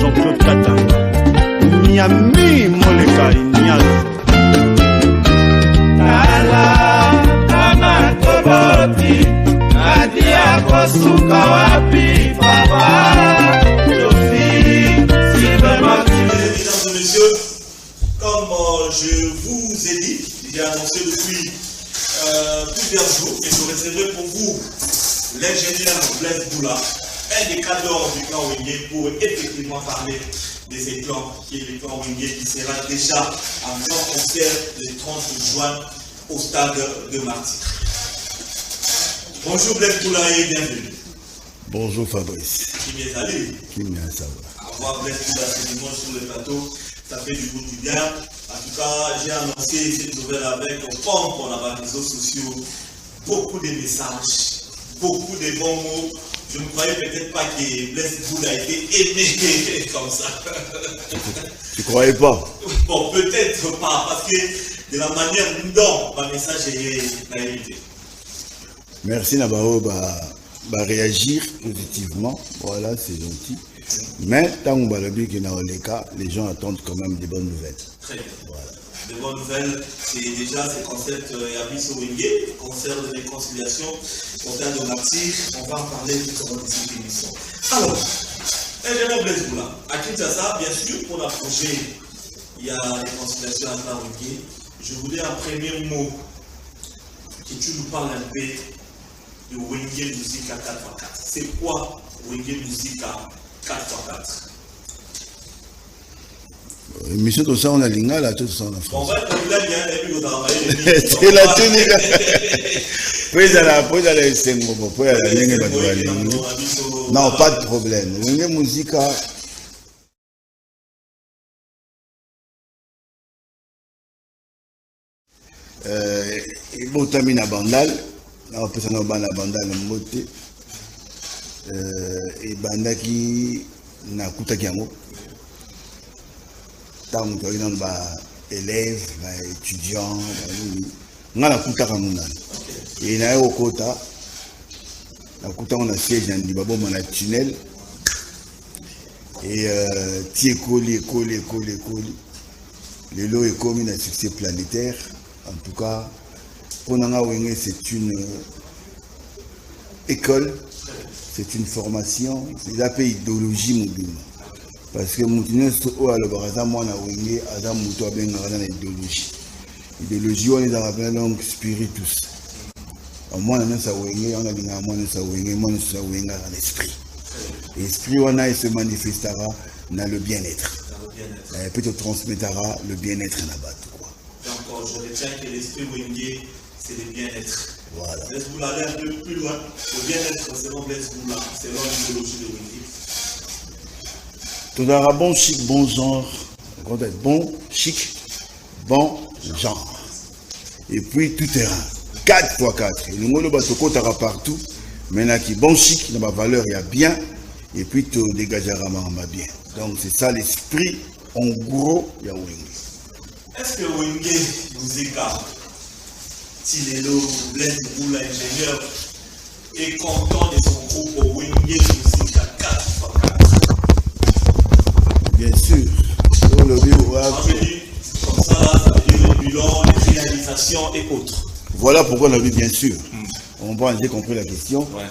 Jean-Claude Katanga Miami Moleka Ignace Ala Ana Koboti Nadia Kosuka Wapi Papa Josie Sylvain Martinez. Mesdames et messieurs, comme je vous ai dit, j'ai annoncé depuis plusieurs jours que je réserverai pour vous l'ingénieur Blaise Boula, un des cadres du clan Wenge, pour effectivement parler de ces clans, qui est le clan Wenge, qui sera déjà en grand concert le 30 juin au stade de Martyr. Bonjour Blaise Boula et bienvenue. Bonjour Fabrice. Qui m'est allé? Qui m'est ça va? Avoir Blaise Boula ce dimanche sur le plateau, ça fait du goût du bien. En tout cas, j'ai annoncé cette nouvelle avec pompe dans les réseaux sociaux. Beaucoup de messages, beaucoup de bons mots. Je ne croyais peut-être pas que Blaise Boula a été aimé comme ça. Tu croyais pas? Bon, peut-être pas, parce que de la manière dont ma message est évité. Merci Nabao va réagir positivement. Voilà, c'est gentil. Mais tant que les gens attendent quand même des bonnes nouvelles. Très bien. Voilà. De bonnes nouvelles, c'est déjà ce concept Yabiso Wenge, concert de réconciliation, concert de Martyr. On va en parler tout au long de cette émission. Alors, ingénieur Blaise Boula, à Kinshasa, bien sûr, pour l'approcher, il y a la réconciliation à Wenge. Je voulais un premier mot que tu nous parles un peu de Wenge Musica 4x4. C'est quoi Wenge Musica 4x4? Mission tout ça on a lingala tout ça en On France. va être là bien et puis nous allons C'est la tenue. Puis à la sengo pour la ligne non pas de problème. Wenge Musica ebotami na bandal apesa na bana bandal mbote ebandaki nakutaki yango ntango toyaki nano baélève baétudiant nga nakutaka monani e naye kokota nakutango na siège na ndiba boma na tunnel e ti ekoli lelo ekomi na succès planétaire. En tout cas, pour Nanga Wenge, c'est une école, c'est une formation, c'est la idéologie mobile. Parce que Moutine, au Alobaraza, moi, na Wenge, Adam Moutou a bien gardé l'idéologie. L'idéologie, on est dans la langue spiritus. Moi, on a sa Wenge, on a dit moi, on a sa Wenge, moi, on a sa Wenge dans l'esprit. L'esprit, on a, il se manifestera dans le bien-être. Il peut te transmettra le bien-être là-bas. Donc, je retiens que l'esprit Wenge, c'est le bien-être. Voilà. Blaise Boula aller un peu plus loin. Le bien-être, selon Blaise Boula, selon l'idéologie de Wenge. Tout aura bon chic, bon genre. Bon chic, bon genre. Et puis tout terrain. 4x4. Le mot de Batoko t'aura partout. Maintenant qui bon chic, dans ma valeur, il y a bien. Et puis tu dégageras ma bien. Donc c'est ça l'esprit. En gros, il y a Wenge. Est-ce que Wenge Musica, Tilelo, Blaise Boula, ingénieur, est content de son groupe Wenge Musica 4x4? Bien sûr. Comme ça, là, ça veut dire le bilan, les réalisations et autres. Voilà pourquoi on a vu bien sûr. On va j'ai compris la question. Ouais.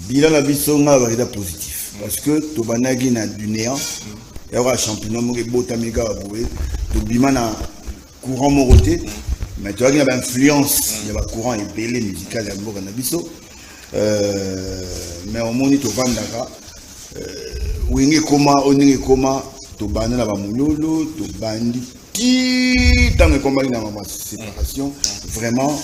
Bilan la bisonga va positif. Parce que Tobanagi na du néant. Il y aura un championnat qui est beau, Tamika va bouer. Tobimana courant moroté, mais tu vois qu'il y a une influence, il y a un courant épelé musical, il y a un beau cannabiso. Mais au moment où tu vas Wenge Koma, Oninge Koma, tu vas dans la Moulolo, tu vas qui dans le combat dans la séparation, vraiment,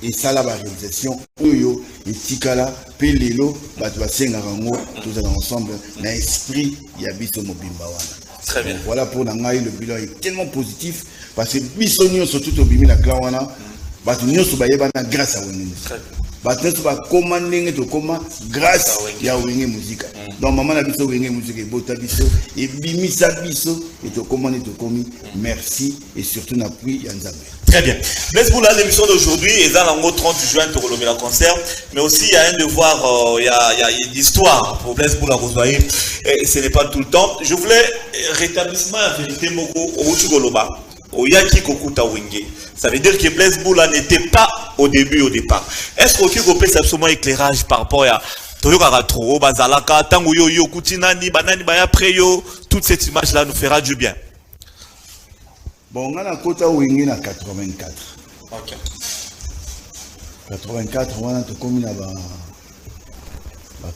et ça la réalisation, Oyo, et Tikala, Pelelo, tu vas s'engager, tous ensemble, dans l'esprit, il y a Biso Mobimbawana. Très bien. Voilà pour Nangaï, le bilan est tellement positif parce que Bissonio, surtout au Bimi, la Klawana, Batunio, Subayebana, grâce à Wenge. Très bien. bateso ba commanding to koma grâce ya wenge musique donc maman na biso wenge musique et bota biso et bimisa biso et to commande to komi merci et surtout na pri ya nzambe. Très bien. Blaise Boula, l'émission d'aujourd'hui est dans le 30 juin pour le concert, mais aussi il y a un devoir, il y a une histoire pour Blaise Boula, vous voyez, et ce n'est pas tout le temps. Je voulais rétablissement à vérité Moko au Chugoloba, au Yaki Kokuta Wenge. Ça veut dire que Blaise Boula n'était pas au début, au départ. Est-ce que vous pouvez absolument éclairage par rapport à Toyokara Tro, Bazalaka, Tango Yo, Kutinani, Banani Baya Preyo, toute cette image-là nous fera du bien. Bon, on a la quota Wenge na 84. Ok. 84, on a tout comme la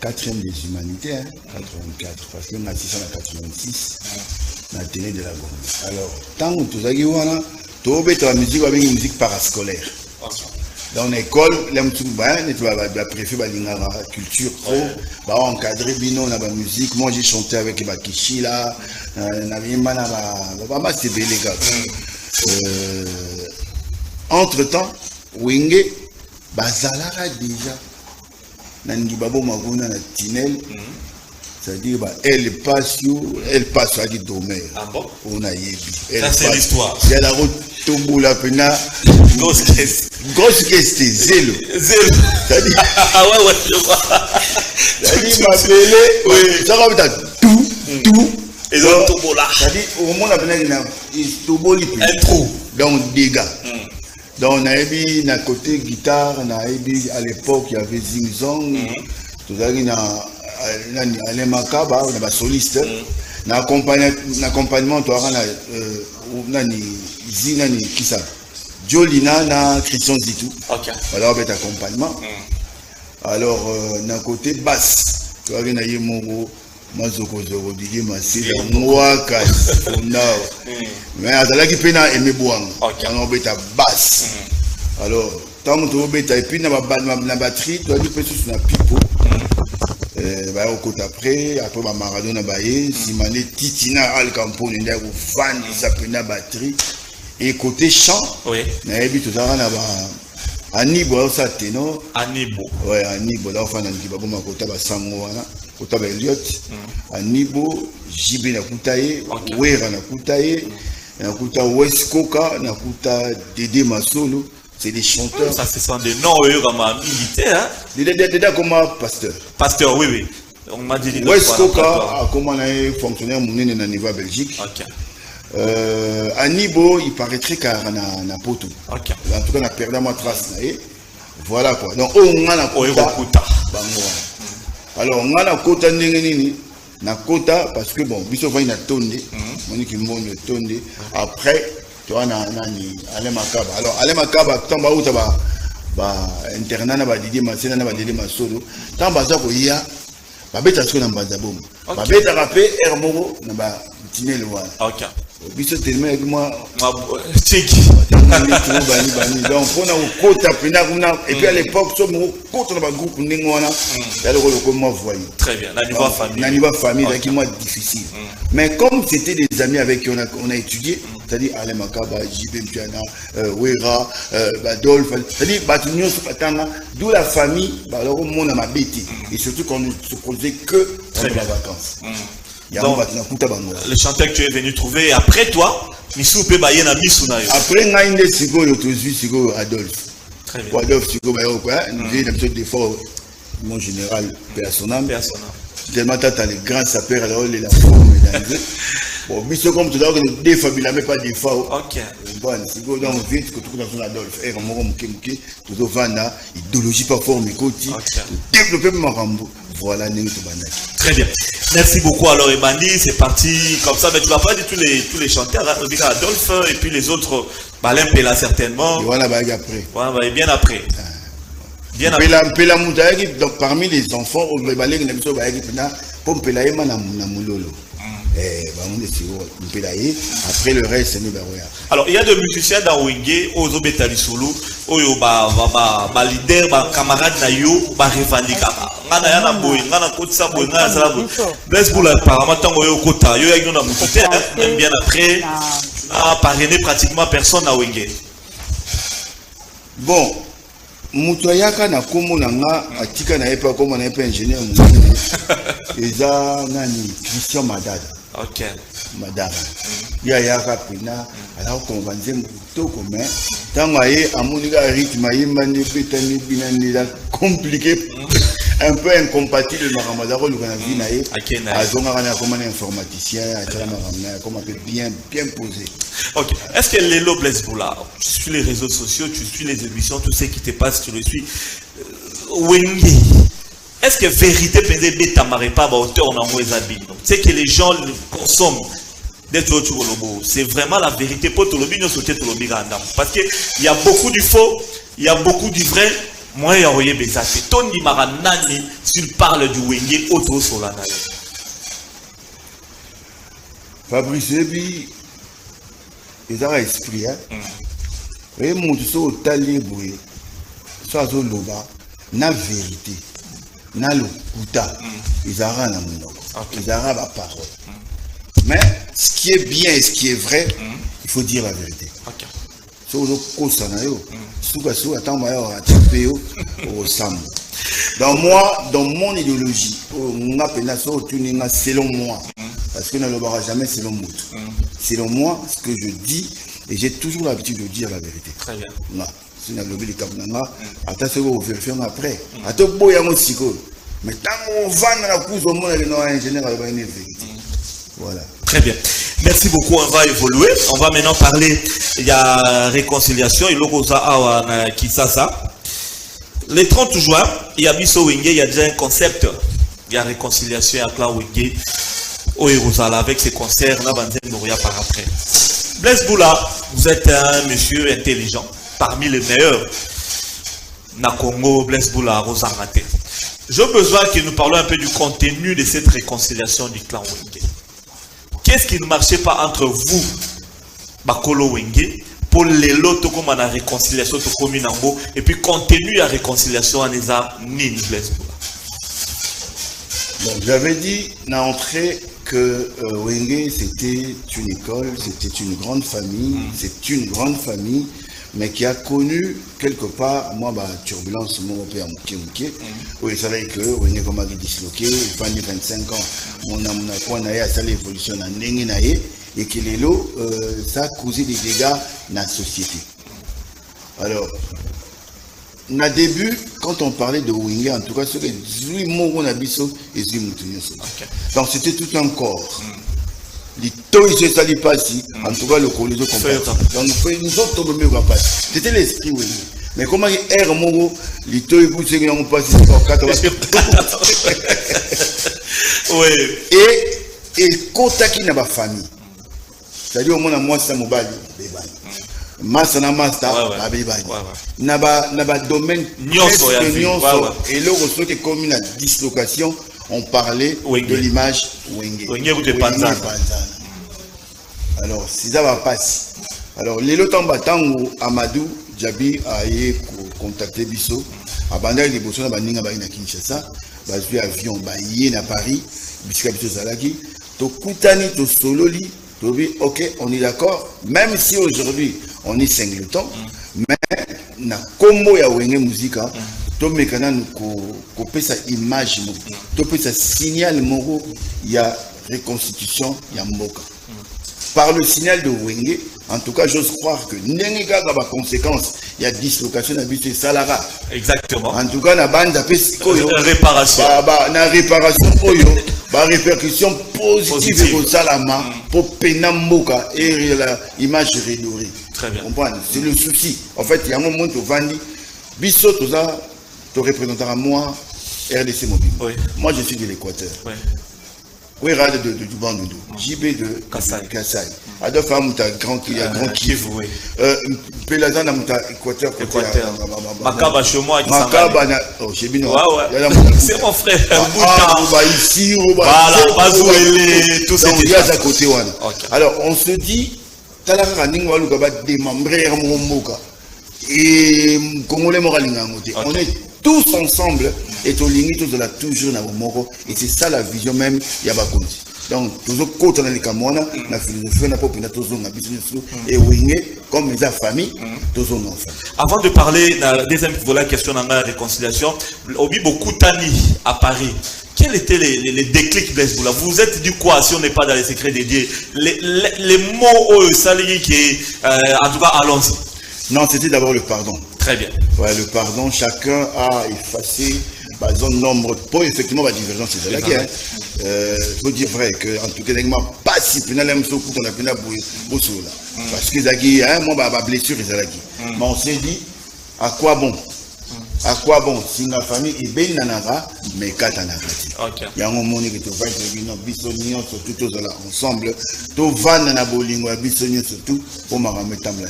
4e des humanités, hein, 84, parce que on a 686, on a télé de la Gombe. Alors, tant que tout ça, on a la musique parascolaire. Dans l'école, les préfets la culture pro, encadré bino on a la musique. Moi j'ai chanté avec Bakishi là, entre temps, Wenge bazalara déjà nangi babo magona na tinel. C'est-à-dire, elle passe à Guidomère. Ah bon? On a yebi. Ça, c'est l'histoire. Il y a la route Tomboula Pena. Grosse caisse. Grosse caisse, zélo. Zélo. C'est-à-dire. Ah ouais, je vois. C'est-à-dire, m'appeler. Oui. Ça va être tout. Et donc, Tomboula. C'est-à-dire, au moment où on a Tomboli. Un trou. Donc, dégâts. Donc, on a eu à côté guitare, on a eu à l'époque, il y avait Zing Zong. Tout ça, il y a Alain Makaba, on a soliste. L'accompagnement, tu as qui ça? Jolina, na Christian Zitou. Ok. Alors, on va accompagnement. Alors, d'un côté basse, tu as eu mon Mazoko Zoro, Digi Massi, moi, mais à la qui peine à aimer Boang. Alors, on va basse. Alors, tant que tu vas et puis, la batterie, tu as dit que tu as pipo. Au côté après ma Maradona Baye, Simane Titina Al Campo, Nenda ou Van, Sapena batterie. Et côté chant, oui. Naebi tout ça, Anibo, ça ténor. Anibo. Ouais, Anibo, là, on fait un petit ma côté Sangoana, côté Elliot. Anibo, Jibé Nakutaye, Wera Nakutaye, Nakuta West Coca, Nakuta Dédé Masolo. C'est des chanteurs. Ça, ce sont des noms comme militaires. Dédé comme pasteur. Pasteur, oui, oui. On m'a dit West Coca, comment on a fonctionnaire mon niveau Belgique. Ok. Anibo, il paraîtrait qu'il y a un poteau. Ok. En tout cas, on a perdu ma trace. Voilà quoi. Donc, on a un quota. Alors, on a un quota. Na quota parce que bon, biso va ina tonde, monique monde tonde. Après, tu vois na Alain Makaba. Alors Alain Makaba tamba uta ba internat na ba Didier Masena na ba Didier Masolo. Tamba za ko ya ba beta so na mbaza bom. Ba beta rapé Hermoro na ba tinel wana. OK. Biso tellement avec moi tiki. Donc on a au quota et puis à l'époque so mo quota na ba groupe ndengwana. Ya le ko moi voyez. Très bien. La niveau famille. La niveau famille avec moi difficile. Mais comme c'était des amis avec qui on a étudié, c'est-à-dire Alain Makaba, JB Mpiana, Wera, Badolf, c'est-à-dire Batunio Sopatanga, d'où la famille, alors au monde a bêté. Et surtout qu'on ne se posait que pendant les vacances. Donc, le chanteur que tu es venu trouver, après toi, Missou peut bailler na Missou na yo. Après, on a une Sigo, Sigo Adolphe. Très bien. Adolphe Sigo, j'ai l'habitude des fois, mon général, personnel. Tellement tu as les grands sapeurs, alors il est la forme. Bon, Missou comme tout à l'heure, des fois, il n'a même pas des fois. Ok. Bon, Sigo, donc vite, que tu as Adolphe, et Ramoro Mouké, tout au Vana, idéologie pas forme, côté, développer ma rambo. Voilà, très bien. Merci beaucoup alors Ebani, c'est parti comme ça, mais tu vas pas dire tous les chanteurs, hein, Adolphe et puis les autres, Balin Pela certainement. Et voilà, bah, après. Voilà, bien après. Bien après. Pela Moutaï, donc parmi les enfants, on va aller dans le baïgi, pour Pela Ema na Moulolo. Après le reste, c'est nous. Alors, il y a des musiciens dans Wenge, aux Obetali Solo, aux leader, camarades Nayo, revendiquent. Ngana yana boy, ngana kotsa boy, ngana sala boy. Blaise Boula, apparemment, tant que Kota, yo y'a une moutité, bien après, a parrainé pratiquement personne à Wenge. Bon, Mutoyaka na komo nanga atika na epa komo na epa ingénieur eza nani Christian Madada. OK. Madara. Ya yaka pina alors qu'on va dire tout comme tant aye amonika rythme yimani betani binani la compliqué un peu incompatible na Ramadaro le kana vie nae azonga kana comme un informaticien atala na comme bien posé. OK. Est-ce que Lelo Blaise Boula, tu suis les réseaux sociaux, tu suis les émissions, tout ce qui te passe, tu le suis Wenge. Est-ce que vérité pendant bêta maré pas auteur en amour ezabino? C'est que les gens le consomment. C'est vraiment la vérité pour tout le monde. Parce qu'il y a beaucoup du faux, il y a beaucoup du vrai. Moi, il y a rien de ça. Tony Maranani, s'il parle du Wenge, autre solana. Fabrice Ebi, il a un esprit. Et mon Dieu, au taliboué, soit au loba, na vérité, na le kuta, ils ont un amour, ils ont la parole. Mais ce qui est bien et ce qui est vrai, il faut dire la vérité. Dans mon idéologie, selon moi, parce que ne le verra jamais selon moi. Selon moi, ce que je dis, et j'ai toujours l'habitude de dire la vérité. Très bien. Si on a levé les caps, attention, après. Mais tant qu'on va dans la course au monde, il y a un général qui va une vérité. Voilà. Très bien. Merci beaucoup. On va évoluer. On va maintenant parler. Il y a réconciliation. Il y a Kisasa. Le 30 juin, il y a Biso Wenge. Il y a déjà un concept. Il y a réconciliation à Clan Wenge. Au Yerusala avec ces concerts. On a Banzen Moria par après. Blaise Boula, vous êtes un monsieur intelligent. Parmi les meilleurs. Na Congo, Blaise Boula, Rosamate. J'ai besoin que nous parlions un peu du contenu de cette réconciliation du clan Wenge. Qu'est-ce qui ne marchait pas entre vous, Bakolo Wenge, pour les lots comme la réconciliation de Kominambo, et puis contenu à réconciliation en Eza Nini Blaise Boula. Donc j'avais dit dans l'entrée que Wenge c'était une école, c'était une grande famille, c'est une grande famille, mais qui a connu quelque part, moi, turbulence, mon père, où il savait que Wenge comme a disloqué, il pendant 25 ans, mon a eu à ça l'évolution en Nengenaye, et que les lots, ça a causé des dégâts dans la société. Alors, au début, quand on parlait de Wenge, en tout cas, ce que Zui Moron Abisso et Zui Moutounioso. Donc, c'était tout un corps. Les taux, ils se salissent pas ici. En tout cas, le collision complet. Donc, nous autres, on ne pas. C'était l'esprit, oui. Mais comment il est Mogo, les taux, ils poussent, ils n'ont pas ici. Oui. Et Kotaki n'a pas famille. C'est-à-dire, au moins, moi, c'est mon bal. Massa na master, n'a pas domaine. Et là, on sait que comme une dislocation, on parlait de l'image Wenge. Alors, si ça va passer. Alors, les lots en battant, Amadou Djabi a contacté Bisso. Abandonné les bossons, Abaninga Baina Kinshasa. Basui avion, Baye na Paris. Bisca Bisso Salaki. To Koutani, to Sololi. To bi, ok, on est d'accord. Même si aujourd'hui, on est singleton. Mais, na combo ya Wenge musique. To mekana nous copier sa image, to copier sa signal moro, il y a reconstitution, il y a mboka. Par le signal de Wenge, en tout cas, j'ose croire que n'enga ba conséquence, il y a dislocation d'habitude salara. Exactement. En tout cas, la bande d'appel réparation. Na réparation oyo, ba répercussion positive au salama pour penamboka et l'image redorée. Très bien. Comprendre, c'est le souci. En fait, il y a un moment où Vandi Bisso tout ça te représentera moi, RDC Mobile. Oui. Moi, je suis de l'Équateur. Oui. Oui, Rade de Bandoudo. JB de Kassai. Adolphe Amouta, grand Kivu. Pelazan Amouta, Équateur. Makaba chez moi. Makaba, oh, chez Bino. C'est mon frère. Ici, voilà, Bazouélé, tout ça. À côté. Alors, on se dit, Talara Ningwalu Gaba démembrer mon moka. Et Congolais Moralingamoté. On est tous ensemble et on limite de la toujours dans le moro. Et c'est ça la vision même Yabakonti. Donc, toujours côté dans les Camerounais, la philosophie n'a pas pu toujours na business et wingé comme les familles, toujours non. Avant de parler de la deuxième question dans la réconciliation, on vit beaucoup tani à Paris. Quels étaient les déclics Blaise Boula? Vous vous êtes dit quoi si on n'est pas dans les secrets dédiés? Les mots salés qui en tout cas allons-y. Non, c'était d'abord le pardon. Très bien. Ouais, le pardon, chacun a effacé un nombre pour effectivement la divergence c'est la guerre. Il faut dire vrai que en tout cas pas si pénal même sur on a pénal parce que zaki moi ba blessure ils zaki. Mais on s'est dit à quoi bon si la famille est bien nanara mais katana. OK. Il y a un moment que tu vas être bien bisonnion surtout tous là ensemble to van na bolingo bisonnion surtout pour ma remettre la bien.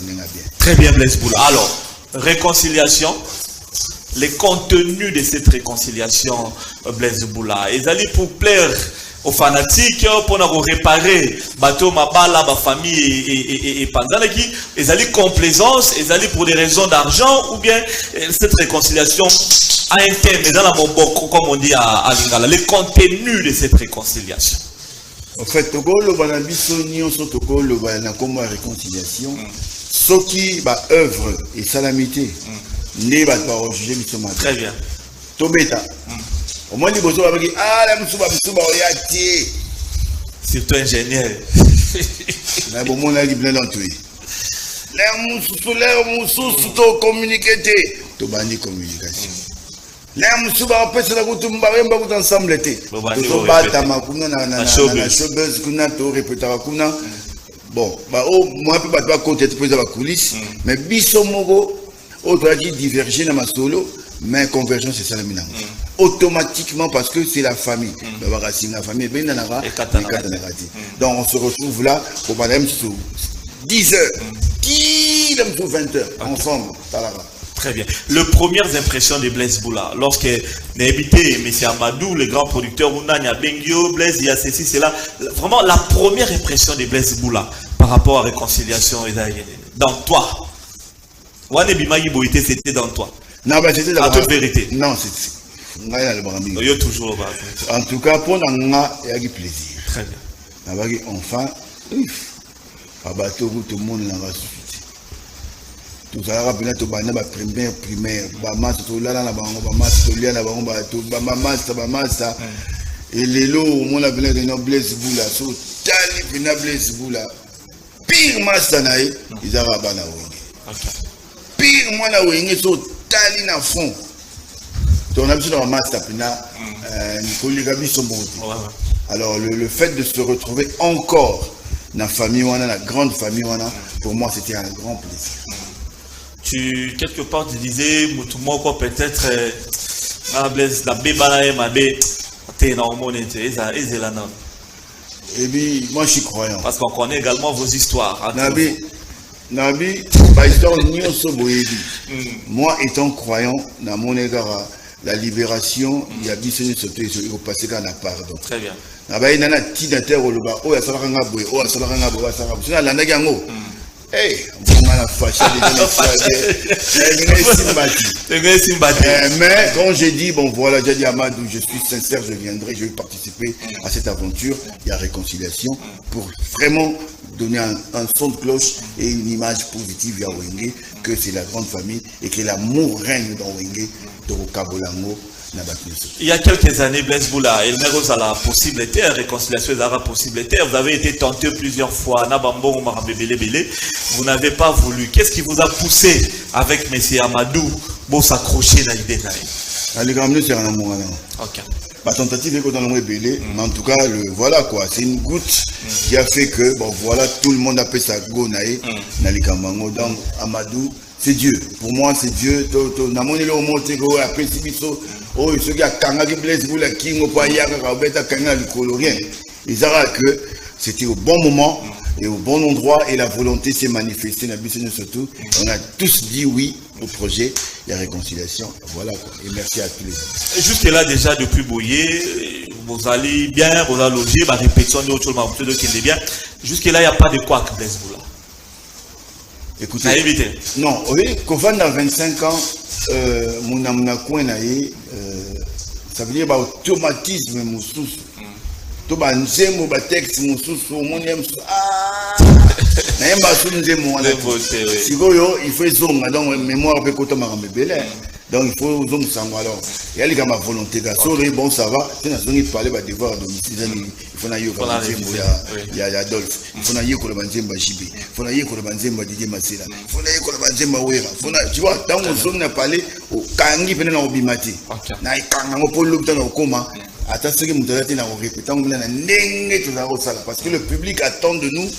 Très bien Blaise Boula. Alors, réconciliation. Les contenus de cette réconciliation, Blaise Boula, ils allaient pour plaire aux fanatiques, pour nous réparer, bateau mabala, ma famille et pendant qui, ils allaient complaisance, ils allaient pour des raisons d'argent, ou bien cette réconciliation a un thème, dans la moboko, comme on dit à Lingala, les contenus de cette réconciliation. En fait, Togolo, Banabisonion, Togolo, comme réconciliation, ce qui va œuvre et salamité. Très bien. Tobeta. Au moins, il y a la moussouba, surtout ingénieur. La bon, on a dit plein d'entrées. L'air moussou, to communiquer. To bani communication. L'air moussouba, après, c'est la route, on va ensemble. To bata makuna na showbiz, kuna to répéter kuna. Bon, bah, moi, je ne peux pas côté de la coulisse, mais bisomogo. Autre dit diverger dans ma solo, mais convergence c'est ça le minam. Automatiquement parce que c'est la famille. La famille est donc on se retrouve là pour madame sous 10 heures, 20 heures ensemble. Très bien. Les premières impressions de Blaise Boula, lorsque n'habité M. Amadou, le grand producteur, Ounania Bengio, Blaise, il y a ceci, c'est là. Vraiment la première impression de Blaise Boula par rapport à la réconciliation dans toi. C'était dans toi. Non, mais c'était la toute vérité. Non, c'est toujours. En tout cas, pour nous, il y a du plaisir. Très bien. Enfin, tout le monde n'a pas suffi. Tout ça, il y a primaire, et les lots, on a besoin de Blaise Boula, Blaise Boula. Pire master, ils ont pire moi na wenge so tali na fond on a besoin d'un master pina alors le fait de se retrouver encore dans la famille la grande famille pour moi c'était un grand plaisir. Tu quelque part tu disais quoi peut-être Blaise la bébala mabe t'es normalement et puis moi je suis croyant parce qu'on connaît également vos histoires. Nabi, moi étant croyant dans mon égard, la libération, il y a bien surtout il faut passer qu'à la pardon. Très bien. Nabi nana tidinter au loba, oh ya salanga boy, oh ya salanga boy, salanga. C'est la nagango. Hey, on a la fâche mais quand j'ai dit bon voilà, j'ai dit à Amadou, je suis sincère, je viendrai, je vais participer à cette aventure, il y a réconciliation pour vraiment donner un son de cloche et une image positive à Wenge que c'est la grande famille et que l'amour règne dans Wenge de Kabolango. Il y a quelques années, Blaise Boula, il y a la possibilité, la réconciliation est la possibilité. Vous avez été tenté plusieurs fois, vous n'avez pas voulu. Qu'est-ce qui vous a poussé avec M. Amadou pour s'accrocher dans l'idée? C'est un amour. Ok. Ma tentative est qu'on a belé, mais en tout cas, voilà quoi, c'est une goutte qui a fait que, bon voilà, tout le monde appelle ça Gonaï, Nalikamango, donc Amadou, c'est Dieu. Pour moi, c'est Dieu. Namoni le monté go après Sibiso, oh, ce gars Kangaki Blaise Boula King au Paya, Kabeta Kanga le colorien. Ils arrêtent que c'était au bon moment et au bon endroit et la volonté s'est manifestée. Surtout, on a tous dit oui au projet, la réconciliation. Voilà quoi. Et merci à tous les gens. Jusque-là, déjà, depuis Boyer, vous allez bien, vous allez loger, ma répétition de autre chose, qui est bien. Jusque-là, il n'y a pas de quoi que Blaise Boula. Écoutez, non, oui, quand on a 25 ans, mon amna coin ça veut dire automatisme mon sous. to ba nzembo ba texte mususu omoni mususu na yemba su nzembo wana sikoyo il faut zonga donc mémoire pe kota makambe belé donc il faut zonga sango alors il y a les gars ma volonté ga so bon ça va tena zongi parler ba devoir à domicile il faut na yo ba nzembo ya Adolphe il faut na yo ko ba nzembo JB il faut na yo ko ba nzembo Didier Masela il faut na yo ko ba nzembo Wera faut na tu vois dans zone na parler au kangi pena na obimati na ikanga ngo polo tena okoma ata ce que mutalati na répéter ngula na ndenge to za sala parce que le public attend de nous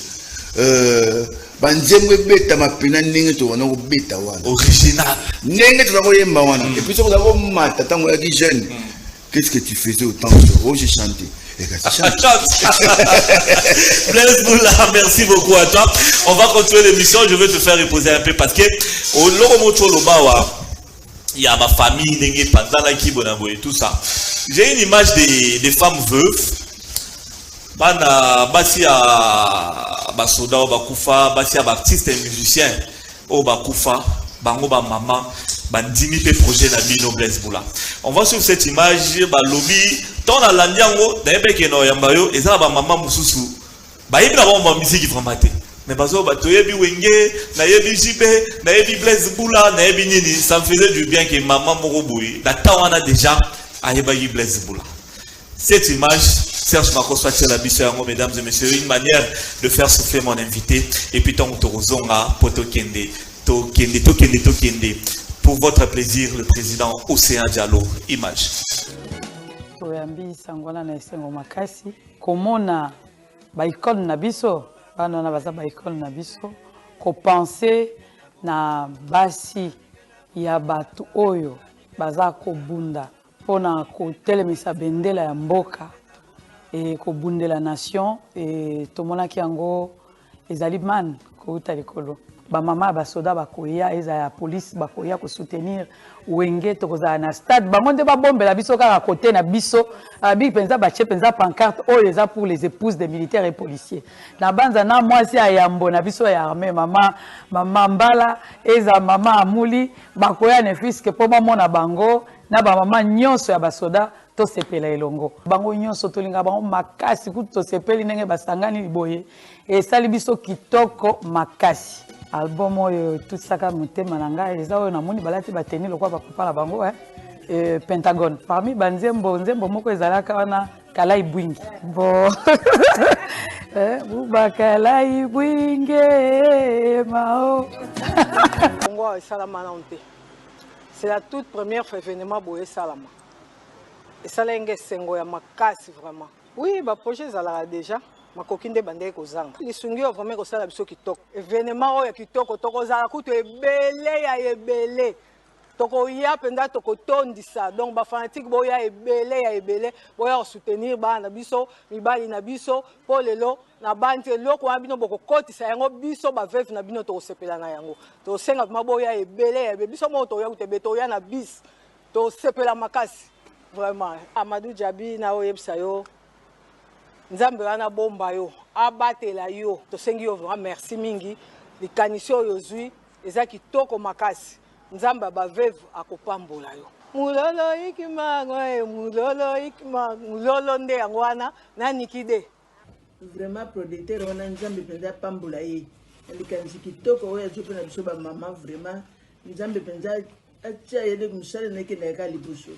banzembe beta mapena ndenge to wana beta wana original ndenge to za yemba wana et puis so za ko mata tango ya jeune qu'est-ce que tu faisais autant que j'ai chanté Blaise Boula, merci beaucoup à toi. On va continuer l'émission. Je vais te faire reposer un peu parce que au Loromocho Lobawa, il y a ma famille, Nengue Pandana Kibonabo et tout ça. J'ai une image des femmes veuves. Bana basi a basoda o bakufa, basi a artiste et musicien o bakufa, bango ba maman, bandimi pe projet na bino Blaise Boula. On va sur cette image ba lobby ton na landiango d'ailleurs que no yambayo et ça ba maman mususu. Ba yibna ba musique vraiment te. Mais bazo ba toyebi wenge, na yebi jibe, na yebi Blaise Boula, na yebi nini, ça me faisait du bien que maman moko boui. La tawana déjà a yebi Blaise Boula. Cette image, Serge Makoswa Tchelabiso, mesdames et messieurs, une manière de faire souffler mon invité. Et puis, tant Torozonga, Potokende, Tokende. Pour votre plaisir, le président Océan Diallo. Image. Toyambi Sangola na Esengo Makasi. Komona baikon na biso, bana na baza baikon na biso, ko penser na basi ya batu oyo baza ko bunda. Pona ko telemisa bendela ya mboka et ko bundela nation et tomona ki yango ezali man ko uta likolo ba mama ba soda ba koya eza ya police ba koya ko soutenir wenge to koza na stade bango nde ba bombela biso kaka côté na biso abi penza ba che penza pancarte o les pour les épouses des militaires et policiers na banza na mwasi ya yambo na biso ya armée mama mbala eza mama amuli ba koya ne fiske po mona bango na ba mama nyonso ya basoda to sepela elongo bango nyonso tolinga bango makasi kutu to sepeli ndenge basangani liboye e sali biso kitoko makasi album oyo tutsaka motema na ngai eza oyo namoni balati bateni lokwa bakopala bango Pentagone parmi banzembo moko ezalaka wana Kalai Bwingi bo Kalai Bwingi mao Congo salama na onte. C'est la toute première événement Boé Salama. Et ça l'a sengo ya makasi vraiment. Oui, bah projet ça là déjà. Ma coquine de bandé kozanga. Les sungi vraiment ko sala biso kitoko. Événement oyo kitoko toko za kutu ebele ya ebele. Toko ya penda toko tondisa. Donc ba fanatique boya ebele boya soutenir bana biso, mibali na biso, po lelo na bandi loko wa bino boko kotisa yango biso ba veuve na bino to sepela na yango. To senga maboya ebele biso mo to ya kutebe to ya na bis. To sepela makasi. Vraiment. Amadou Djabi na oyebsa yo. Nzambe wana bomba yo. Abatela yo. To sengi yo vraiment merci mingi. Likanisho yo zui eza kitoko makasi. Nzamba ba veuve akopambola yo. Mulolo ikimangwe, mulolo nde yango wana na nikide. Vraiment producteur wana nzambe penza pambola ye. Likanisi kitoko oyo azope na biso ba mama vraiment nzambe penza atia yede kumsale neke na ka libuso.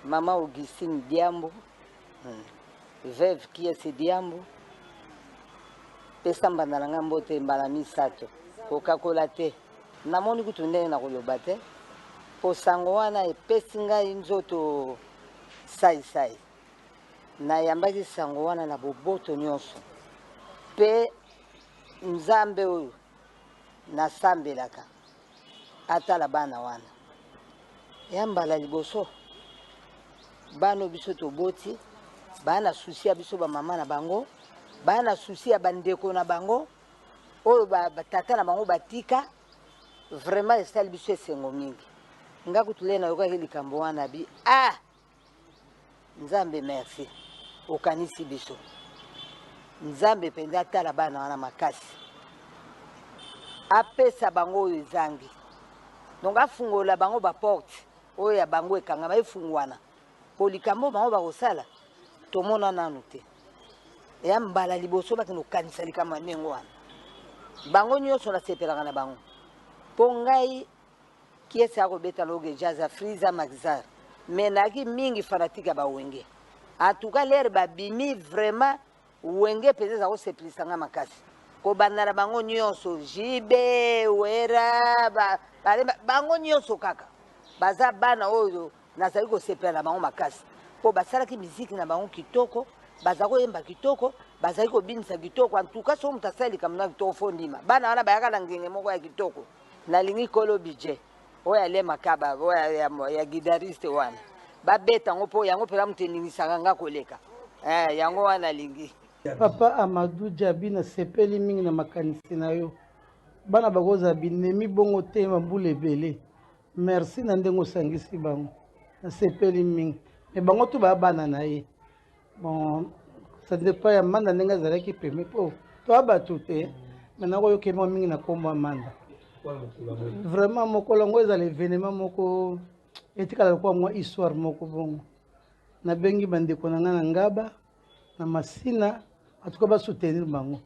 Mama Augustine Diambo. Veuve qui est Diambo. Pesa mbanda nga mbote mbala misato. Coca-Cola te. Namoni kutunde na koloba te po sango wana epesi ngai nzoto sai na yambaki sango wana na boboto nyonso pe nzambe oyo nasambelaka atala bana wana yambala liboso bano biso toboti bana susi ya biso ba mama na bango bana susi ya bandeko na bango oyo batata na bango batika vraiment esali biso esengo mingi nga kutulena yoka likambo wana bi nzambe merci okanisi biso nzambe penza tala bana wana makasi apesa bango oyo ezangi donc afungola bango baporte oyo ya bango ekangama efungwana po likambo bango bakosala tomona nanu te ya mbala liboso bakino kanisa likama nengo wana bango nyonso nasepelaka na bango mpo ngai kiese akobeta loge jaza friza maxar me naki mingi fanatique ya bawenge atuka lere babimi vraiment wenge mpenza eza kosepelisanga makasi kobanda na bango nyonso jibe wera bango nyonso kaka baza bana oyo nazali kosepela na bango makasi mpo basalaki miziki na bango kitoko baza koyemba kitoko bazali kobinisa kitoko antuka so moto asalika mna kitoko fo ndima bana wana bayaka na ngenge moko ya kitoko nalingi kolo budget oyo ale makaba oyo ya guitariste wana babeta yango mpo yango mpela moto eningisaka nga koleka yango wana alingi papa Amadou Djabi nasepeli mingi na makanisi na yo bana bakozala binemi bongo te mambula ebele merci na ndenge osangisi bango nasepeli mingi me bango to baya bana na ye bon ça dépend ya manda ndenge azalaki peme mpo toya bato te maintenant koyokema mingi na kombo ya manda vraiment mokolo yango ezala événement moko etikala lokola mwa histoire moko bongo nabengi bandeko na nga na ngaba na masina atuka basoutenir bango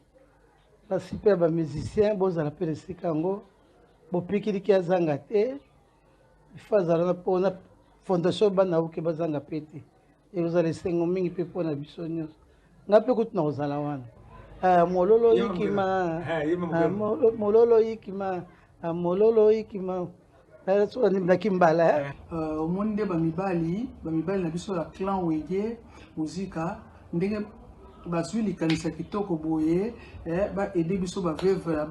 basi mpe ya bamusicien bozala mpe esika yango bopikiliki azanga te ifo azala mpona fondation bana oke bazanga mpe te ekozala esengo mingi mpe mpona biso nyonso nga mpe kutu na kozala wana mololo yikima mololo yikima mololo yikima naki mbala omoni nde bamibali na biso ya clan wege muzika ndenge bazwi likanisa kitoko boye baede biso baveuve ya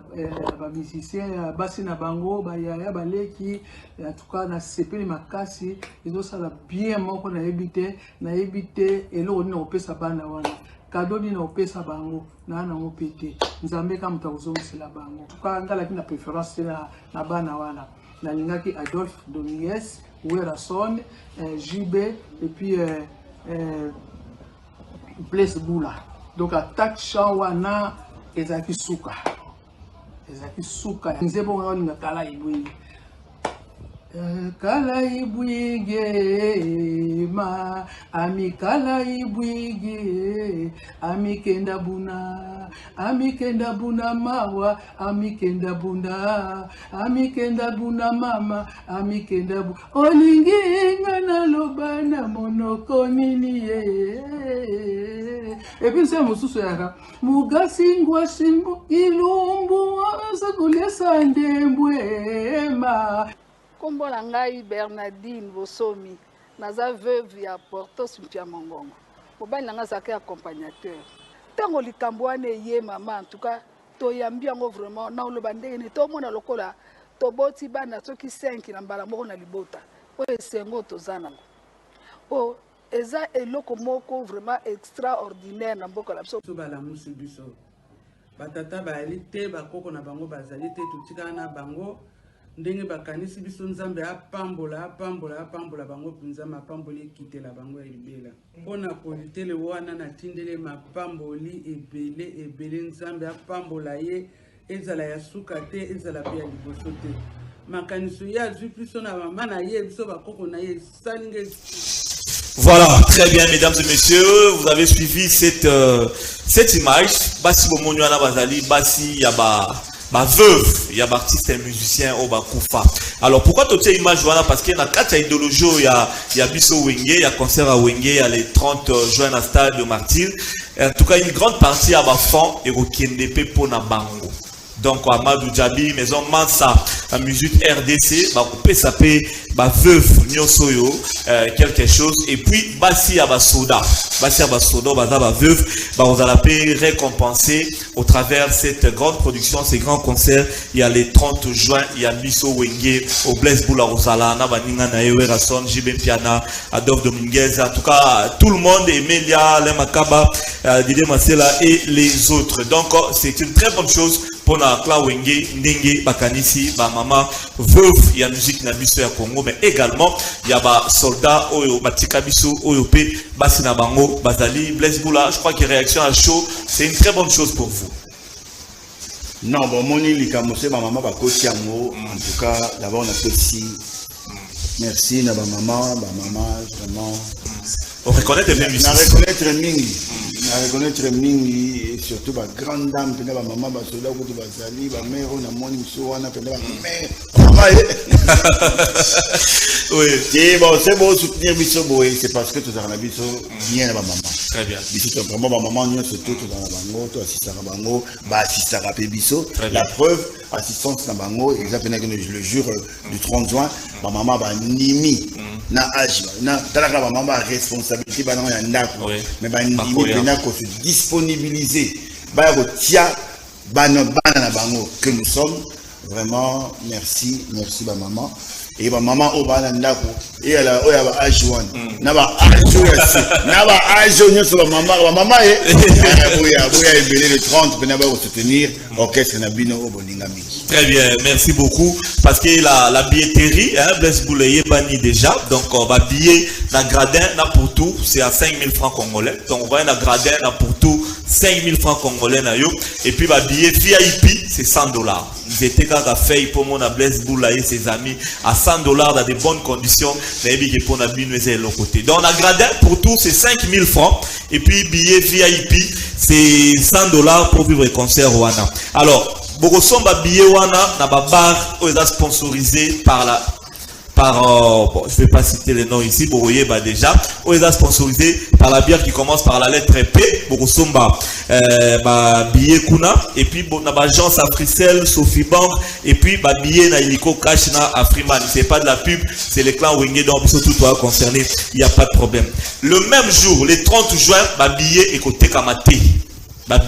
bamusicien basi na bango bayaya baleki atuka nasepeli makasi ezosala bien moko nayebi te eloko nini nakopesa bana wana kado nini nakopesa bango naa nango mpe te nzambe ka moto akozongisela bango tuka ngalaki na préférence te na bana wana nalingaki Adolphe Dominguez Werason JB et puis Blaise Boula donc attaque champ wana ezaki suka nzebo wana kala ibwi kala ibwige ma ami kala ibwige ami kenda buna mawa ami kenda buna mama ami kenda bu olingi ngana lobana monoko nini ye epi nse mosusu yaka mugasi ngwasimbu ilumbu asakulesa ndembwema kombo na ngai Bernardine Bosomi naza veuve ya Portos Mpia Mongongo mobali na nga azalaki accompagnateur ntango likambo wana eye mama en tout cas toyambi yango vraiment na oloba ndenge nini tomona lokola toboti bana soki 5 na mbala moko na libota oyo esengo toza nango o eza eloko moko vraiment extraordinaire na mboka na biso balamusi biso batata bayali te bakoko na bango bazali te totikana na bango ndenge bakanisi biso nzambe apambola bango mpenza mapamboli ekitela bango ya libela mpona politele wana natindele mapamboli ebele nzambe apambola ye ezala ya suka te ezala mpe ya liboso te makaniso ye azwi biso na mama na ye biso bakoko na ye esalinga. Voilà, très bien, mesdames et messieurs, vous avez suivi cette image. Basi Bomonyoana Bazali, Basi Yaba. Ma veuve, il y a artiste et musicien au Bakoufa. Alors pourquoi tu as image voilà parce qu'il y a 4 idéologies, il y a Bisso Wenge, il y a concert à Wenge, il y a les 30 juin à Stade de Martyr. En tout cas, une grande partie à Bafan et au Kendepe Pona Bango. Donc Amadou Djabi, maison Mansa, la musique RDC, bah coupé ça paie, bah veuve Nyosoyo, quelque chose. Et puis Bassi Abasoda, bah veuve, bah on va la paix récompenser au travers cette grande production, ces grands concerts. Il y a les 30 juin, il y a Bisso Wenge, au Blaise Boula Rosala, Nabaninga Naewe Rasson, Jibem Piana, Adolphe Dominguez, en tout cas tout le monde, Emilia, Lemakaba, Didier Marcella et les autres. Donc c'est une très bonne chose pour la Wenge, Ndenge, Bakanisi, ba mama, veuve, il y a musique na biso ya Congo, mais également il y a ba soldats, Oyo, Batika biso, Oyope, Basina Bango, Bazali, Blaise Boula. Je crois que réaction à chaud, c'est une très bonne chose pour vous. Non, bon, moni likamose, ma maman va coacher en tout cas, d'abord on a fait ici. Merci, na ba maman, vraiment. On reconnaît les musiciens. On reconnaît les reconnaître mingi et surtout ma grande dame pena ba maman ba soda ko to bazali ba mère on a moni so wana pena ba mère oui et bon c'est bon soutenir biso boy c'est parce que tout ça na biso bien na ba maman très bien biso to vraiment ba maman nous surtout tout dans la bango to assistera bango ba assistera pe biso la preuve assistance na bango exactement le jour du 30 juin ba maman ba nimi na âge na talaka ba maman responsabilité ba na ya ndako mais ba nimi pena ko se disponibiliser ba ko tia bana na bango que nous sommes vraiment merci ba maman et ba maman au bana ndako et elle o ya ba âge one na ba âge on sur ba maman et boya ebele le 30 pena ba ko soutenir orchestre na bino au bolinga miki. Très bien, merci beaucoup parce que la billetterie Blaise Boulaye bani déjà donc on va billet na gradin na pour tout c'est à 5 000 francs congolais donc on va na gradin na pour tout 5 000 francs congolais na yo et puis ba billet VIP c'est $100. Ils étaient quand à fait pour mon Blaise Boulaye et ses amis à $100 dans de bonnes conditions mais bien pour na bino et l'autre côté donc la gradin pour tout c'est 5 000 francs et puis billet VIP c'est $100 pour vivre le concert wana. Alors Bogosomba billet wana na bar sponsorisé bon, je vais pas citer les noms ici, Boroye bah déjà, sponsorisé par la bière qui commence par la lettre P, Bogosomba billet kuna et puis bon na agence Africell, Sophie Bank et puis billet na Illico Cash na Afriman, c'est pas de la pub, c'est les clans Wenge donc surtout toi concerné, il y a pas de problème. Le même jour, le 30 juin, billet est côté Kamate.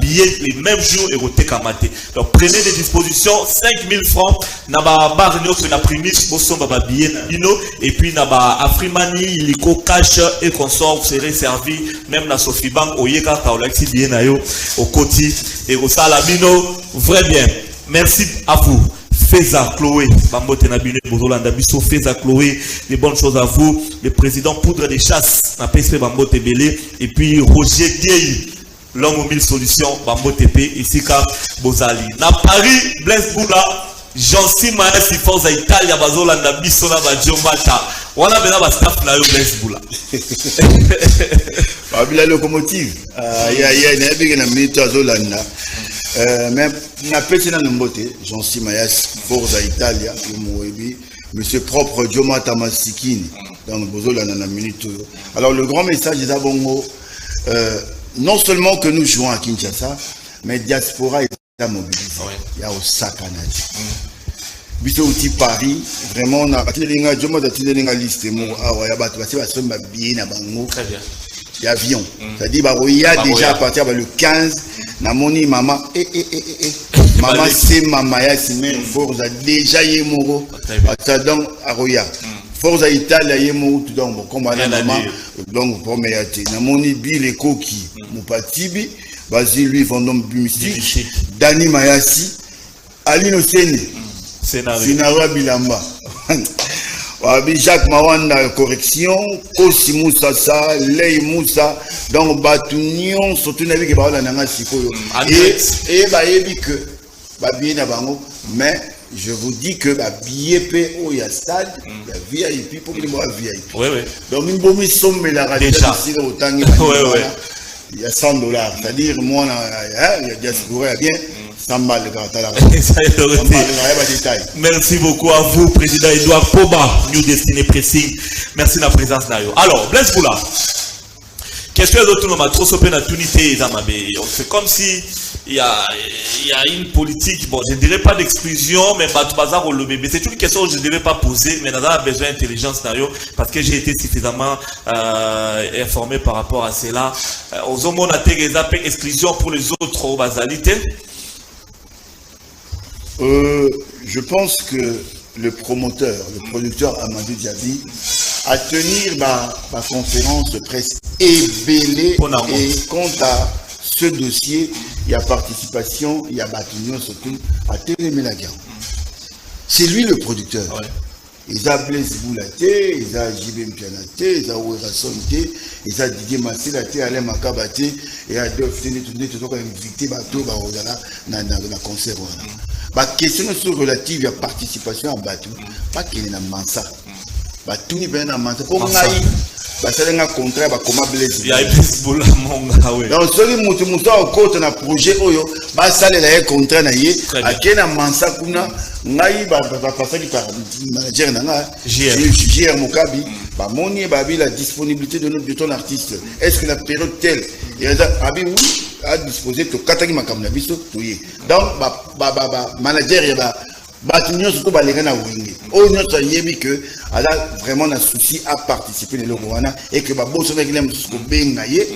Billet les mêmes jours et côté Kamate. Donc prenez des dispositions 5 000 francs na bar sur la primis bosomba billet bino et puis na Afrimani Illico Cash et consort vous serez servi même na Sophie Bank oyeka ka olaxi billet na yo au côté et au salabino vrai bien. Merci à vous. Feza Chloé, Bambote Nabine Bozolanda Bisso, Feza Chloé, les bonnes choses à vous. Le président Poudre des Chasses, na PSP Bambote Belé et puis Roger Dieye. L'homme aux 1000 solutions, Bambo TP, ici car Bozali. Na Paris, Blaise Boula, Jean-Si Maes, Forza Italia, Bazolanda, Bissona, Bajomata. Wana bena ba staff na yo Blaise Boula. La locomotive. Na bige na minute Azolanda. Mais na petit na Mbote, Jean-Si Maes, Forza Italia, Moebi, monsieur propre Jomata Masikini. Donc Bozolanda na minute. Alors le grand message des Abongo non seulement que nous jouons à Kinshasa, mais diaspora est mobilisée. Il y a Osaka, Biso outil Paris, vraiment on a liste d'avion. C'est-à-dire il y a déjà à partir le 15, Namoni maman maman c'est maman Yasmine Forza déjà Yemoro. Donc Aroya. Forza Italia Yemoro donc comme maman donc premier Namoni Bill Koki Mupatibi Basile lui Vendôme Mystique Dani Mayasi Alino Sene Scénario Bilamba Jacques Mawanda correction Kosi Moussa Lei Moussa donc Batunion surtout nabi ke baola nanga sikoyo et bayebi que babie na bango mais je vous dis que billet PO il y a stade il y a VIP pour les mois VIP. Oui. Donc une bonne somme la radio ici au temps il y a $100. C'est-à-dire moi il y a diaspora bien 100 balles Merci beaucoup à vous président Edouard Poba New Destiny Pressing. Merci de la présence d'ailleurs. Alors Blaise Boula. Question d'autonome trop sopé na tunité c'est comme si il y a une politique, bon, je ne dirais pas d'exclusion, mais c'est une question que je ne devais pas poser, mais nous avons besoin d'intelligence parce que j'ai été suffisamment informé par rapport à cela. Aux hommes, on a des exclusions pour les autres au basalité. Je pense que le producteur Amadou Diaby, à tenir ma conférence de presse ébélée et quant à ce dossier, il y a participation, il y a bâtiment surtout à Télémélagan. C'est lui le producteur. Ils ont Blaise Boulaté, ils ont JB Mpianaté, ils ont Ouerasonté, ils ont Didier Massé, Alain Makabaté, et Adolphe Téné, tout comme invité bateau dans la concert. La question relative à la participation à bateau, pas qu'il y ait un mansa. Tout n'est pas un mansa. basali un contrat ba koma Blaise. Il y a Blaise Boula monga oui. Donc celui mutu au côté na projet oyo basali la contrat na ye akena mansa kuna ngai ba pasaki par manager na nga JR Mokabi ba moni ba la disponibilité de ton artiste. Est-ce que la période telle et abi oui à disposer to kataki makamna biso toye. Donc ba manager ya ba Batinyo surtout balégana wingé. On note yebi que ala vraiment un souci à participer les Rwanda et que ba bosso avec les musko bengaye.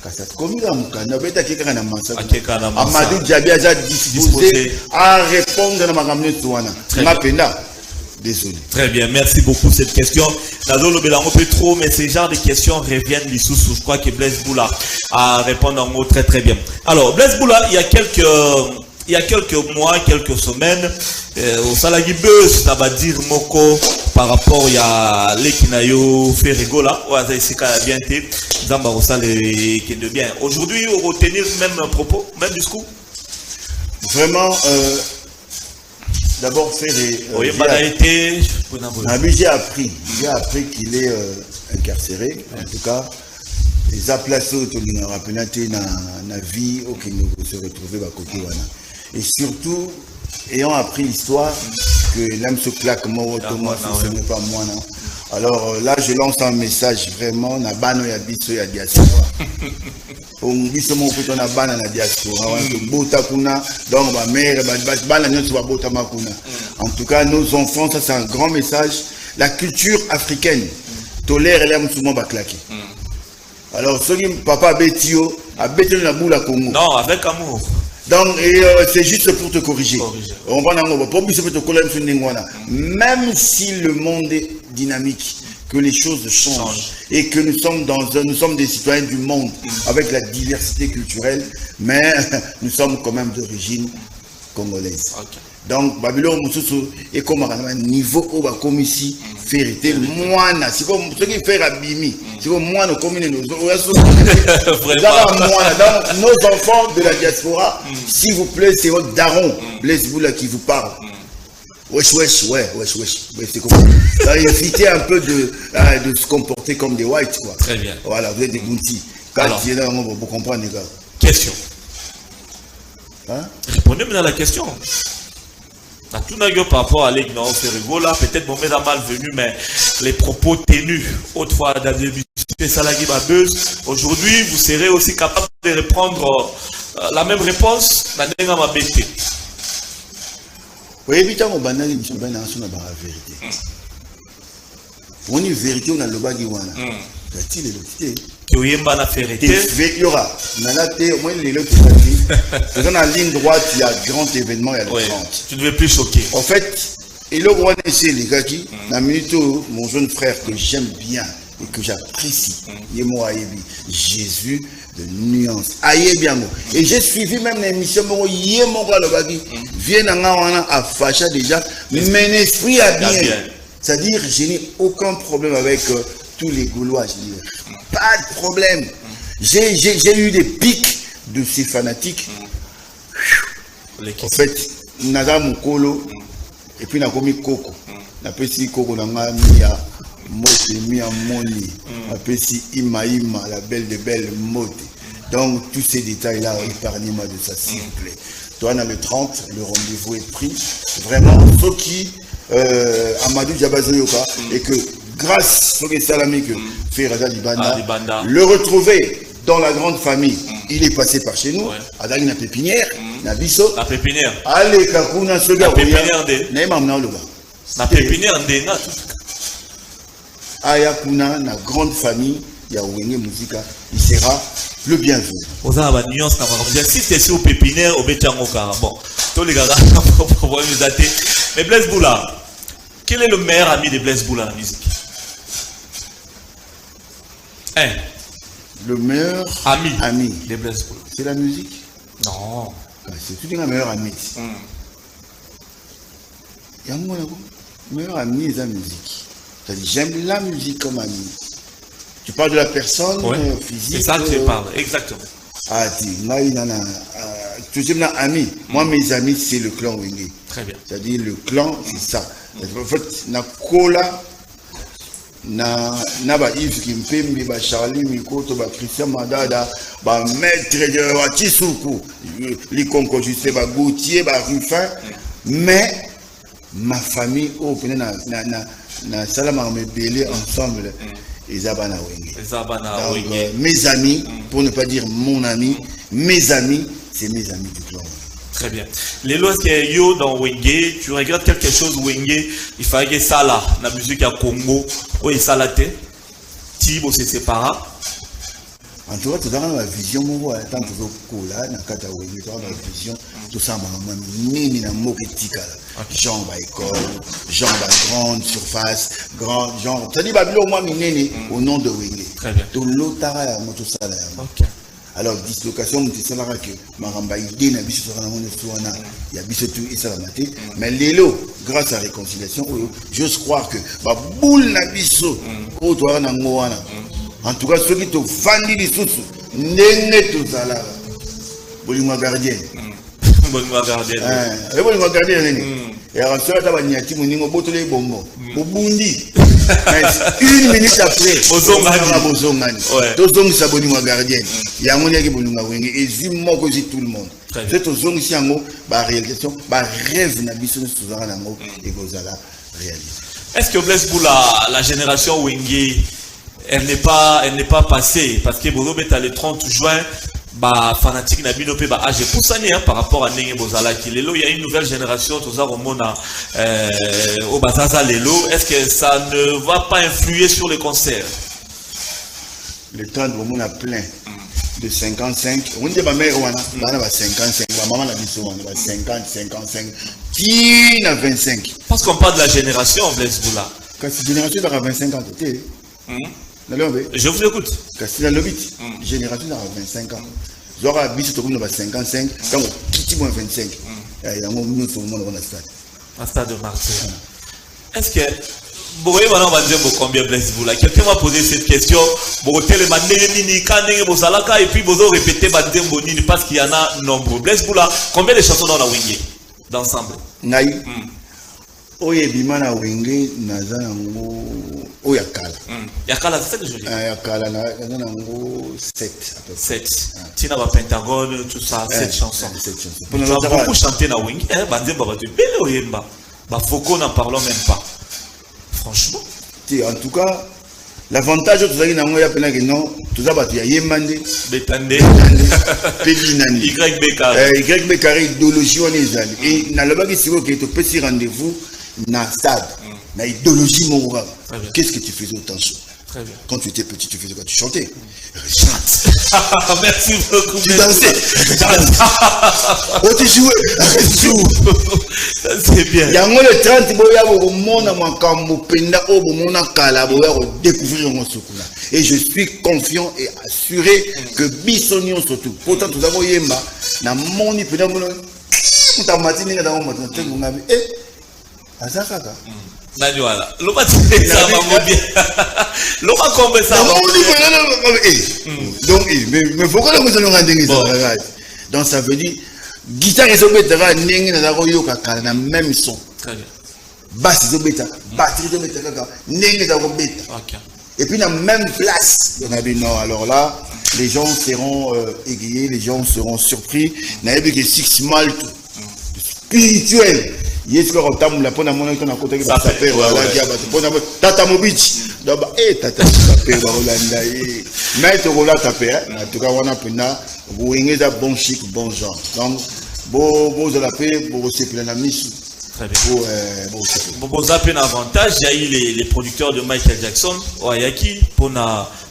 Kasa komi la mukana beta keka na mansa. Amadou Diaby a disposé à répondre à ma campagne Rwanda. Mapenda. Désolé. Très bien, merci beaucoup cette question. Nazolo Belango peut trop, mais ces genres de questions reviennent du sous-sous. Je crois que Blaise Boula a répondu en mot très très bien. Alors, Blaise Boula, il y a quelques mois, quelques semaines, au Salagi Buzz, ça va dire Moko par rapport à l'Ekinayo Ferregola, c'est bien été, Zamba Rossal qui est de bien. Aujourd'hui, on va retenir même propos, même discours. Vraiment, d'abord Ferré. Oui, j'ai appris qu'il est incarcéré, en tout cas. Les a placés autour de la vie où il se retrouvait à côté. Et surtout, ayant appris l'histoire que l'âme se claque, moi, ce n'est pas moi. Non. Alors là, je lance un message vraiment, na bano ya biso ya diaspora. On biso mo peut on a bana na diaspora, bota kuna, donc ma mère, bana nyonso ba bota makuna. En tout cas, nos enfants, ça c'est un grand message. La culture africaine tolère l'âme souvent ba claquer. Alors, ce que papa Betio a Betio na boula Congo. Non, avec amour. Donc, c'est juste pour te corriger. On va même si le monde est dynamique, que les choses changent et que nous sommes des citoyens du monde avec la diversité culturelle, mais nous sommes quand même d'origine congolaise. Okay. Donc, Babylone est comme un niveau où va comme ici, vérité, moine, c'est comme ce qui fait Rabimi, c'est comme moine, comme nos enfants de la diaspora, s'il vous plaît, c'est votre daron, Blaise Boula qui vous parle. Wesh, c'est comme ça. Évitez un peu de se comporter comme des whites, quoi. Très bien. Voilà, vous êtes des gountis. Quand il est là, vous comprenez, les gars. Question. Hein? Répondez-moi à la question. À tout n'a par rapport à l'Egnan Ferregola, peut-être mon maître a malvenu, mais les propos tenus autrefois d'Adebi Salagi Babeuse, aujourd'hui vous serez aussi capable de reprendre la même réponse dans l'Egnan Mabete. Oui, évidemment, on a la vérité. On a vérité, on a le baguiwana. Il y aura, dans la ligne droite, il y a grand événement, il y a le 30. Tu ne veux plus choquer. En fait, et le roi c'est les gars qui, la minute où mon jeune frère que j'aime bien et que j'apprécie, Jésus de nuance. Et j'ai suivi même l'émission, vient à Facha déjà, mais mon esprit a bien. C'est-à-dire, je n'ai aucun problème avec tous les Gaulois, je dis. Pas de problème. J'ai eu des pics de ces fanatiques. En fait, Naga Mukolo, et puis Nagomi Koko. Napesi Koko Nanga Mia, Mote Mia Moni. Napesi Ima, la belle de belle Mote. Donc, tous ces détails-là, épargnez-moi de ça, s'il vous plaît. Toi, on a le 30, le rendez-vous est pris. Vraiment, ceux qui, Amadou Diabazoyoka, et que grâce au Salami que fait Raja Libanda, le retrouver dans la grande famille, il est passé par chez nous, à la pépinière, na biso. La pépinière. Allez, Kakuna, ce gars. La pépinière de. La pépinière de. Ayakuna, na grande famille, Yawenge Musica, il sera le bienvenu. Vous avez la nuance, si c'est sur pépinière, au Bétiangoka. Bon, tous les gars, mais Blaise Boula, quel est le meilleur ami de Blaise Boula en musique? Le meilleur ami de Blaise Boula. C'est la musique? Non. C'est tout un meilleur ami. Il y a un meilleur ami c'est la musique. J'aime la musique comme ami. Tu parles de la personne physique. C'est ça que tu parles, exactement. Tu sais, ami. Moi, mes amis, c'est le clan Wenge. Très bien. C'est-à-dire, le clan, c'est ça. En fait, na kola, na ba Yves Kimpembe, ba Charlie Mikoto, ba Christian Madada, ba maître de Watisuku, li Konko Justin, ba Gauthier, ba Ruffin, mais ma famille au na salama me belé ensemble Ezabana Wenge. Mes amis, pour ne pas dire mon ami, mes amis, c'est mes amis du clan. Très bien. Les lois qui est yo dans Wenge, tu regrettes quelque chose Wenge, il fallait que ça là, la musique à Congo, où il s'alaté, Tibo se sépara. En tout cas, tu as la vision, tant que tu as la vision, tout ça, Jean va école, Jean va grande surface, grand genre. Ça dit, Babylon, moi, au nom de Wenge. Très bien. Tout l'autre, tout ça. Alors, dislocation, c'est ça que Maramba idée n'a biso sur la monnaie souana, il y a biso tout et ça la maté. Mais l'élo, grâce à la réconciliation, j'ose croire que ma boule n'a biso, au toi n'a moana. En tout cas, ceux qui te fandi les sous, n'est tout ça là. Bolima gardien. Bolima gardien. Et bolima gardien, et alors, ça va n'y a ti moningo botolé bombo. Bobundi. Une minute après, Bozongani. Tozong sa bolima gardien. Il y a un qui bolima wenge et zimo que tout le monde. C'est tozong si ango ba réalisation, ba rêve na biso souvent nango et gozala réaliser. Est-ce que Blaise Boula, la génération Wenge, elle n'est pas passée parce que Bozo est le 30 juin. Bah fanatique na bino pe ba âge poussani par rapport à Ndenge Bozala qui lelo il y a une nouvelle génération tous remona au bazaza lelo, est-ce que ça ne va pas influer sur les concerts? Le temps de monde a plein de 55 on dit ma mère on a 55 ma maman a dit souvent 50 55 qui n'a 25 parce qu'on parle de la génération Blaise Boula quand cette génération a 25 ans je vous écoute. Castina Lobit, génération dans 25 ans. Zora Bisso Tokum dans 55, quand on quitte moins 25. Il y a un moment où on a stade. Un stade de Marseille. Est-ce que. Bon, on va dire combien Blaise Boula. Quelqu'un m'a posé cette question. Bon, tellement et puis vous répétez parce qu'il y en a nombreux. Blaise Boula, combien de chansons dans la Wenge d'ensemble? Naï. Oye bimana Wenge nazanango oyakala. Yakala c'est ça que je dis. Yakala nazanango 7 à peu près. 7. Tina va Pentagone tout ça 7 chansons. 7 chansons. On a beaucoup chanté na Wenge. Bandé baba tu belle oyemba. Ba Foko n'en parlons même pas. Franchement. En tout cas, l'avantage de tout ça qui n'a pas que non, tout ça tu as yemande. Betande. Pédinani. YB carré idéologie on est allé. Et na là-bas qui c'est que tu peux s'y rendez-vous. Na stade, na idéologie morale. Qu'est-ce que tu faisais autant chaud? Très bien. Quand tu étais petit, tu faisais quoi? Tu chantais. Chante. Merci beaucoup. Tu dansais. Oh, tu jouais. C'est bien. Il y a moins de 30 boya au monde à Makambo Penda au monde à Kalaboya au découvrir mon soukuna. Et je suis confiant et assuré que Bissonion surtout. Pourtant, tout d'abord, Yemba, na moni Penda Mono. Tout à matin, dans mon matin, on a vu. Azakaka. Nani wala. Loma tse ça va bien. Loma kombe ça. Donc mais faut que nous allons rendre ça. Donc ça veut dire guitare et zobeta ndenge na zakoyo kaka na même son. Très bien. Basse zobeta, batterie zobeta kaka ndenge za kobeta. OK. Et puis dans même place. On a dit non alors là les gens seront égayés, les gens seront surpris. Na yebi que six mal spirituel. Yes, quand on t'a la peau, on a côté qui va taper, tata mobichi, d'abord, tata taper, Rolanda, maître Rola taper, en tout cas, on a pena, vous avez un bon chic, bon genre. Donc, vous avez la paix, vous avez plein d'amis. Très bien. Vous avez un avantage, il y a eu les producteurs de Michael Jackson, Oyaki, pour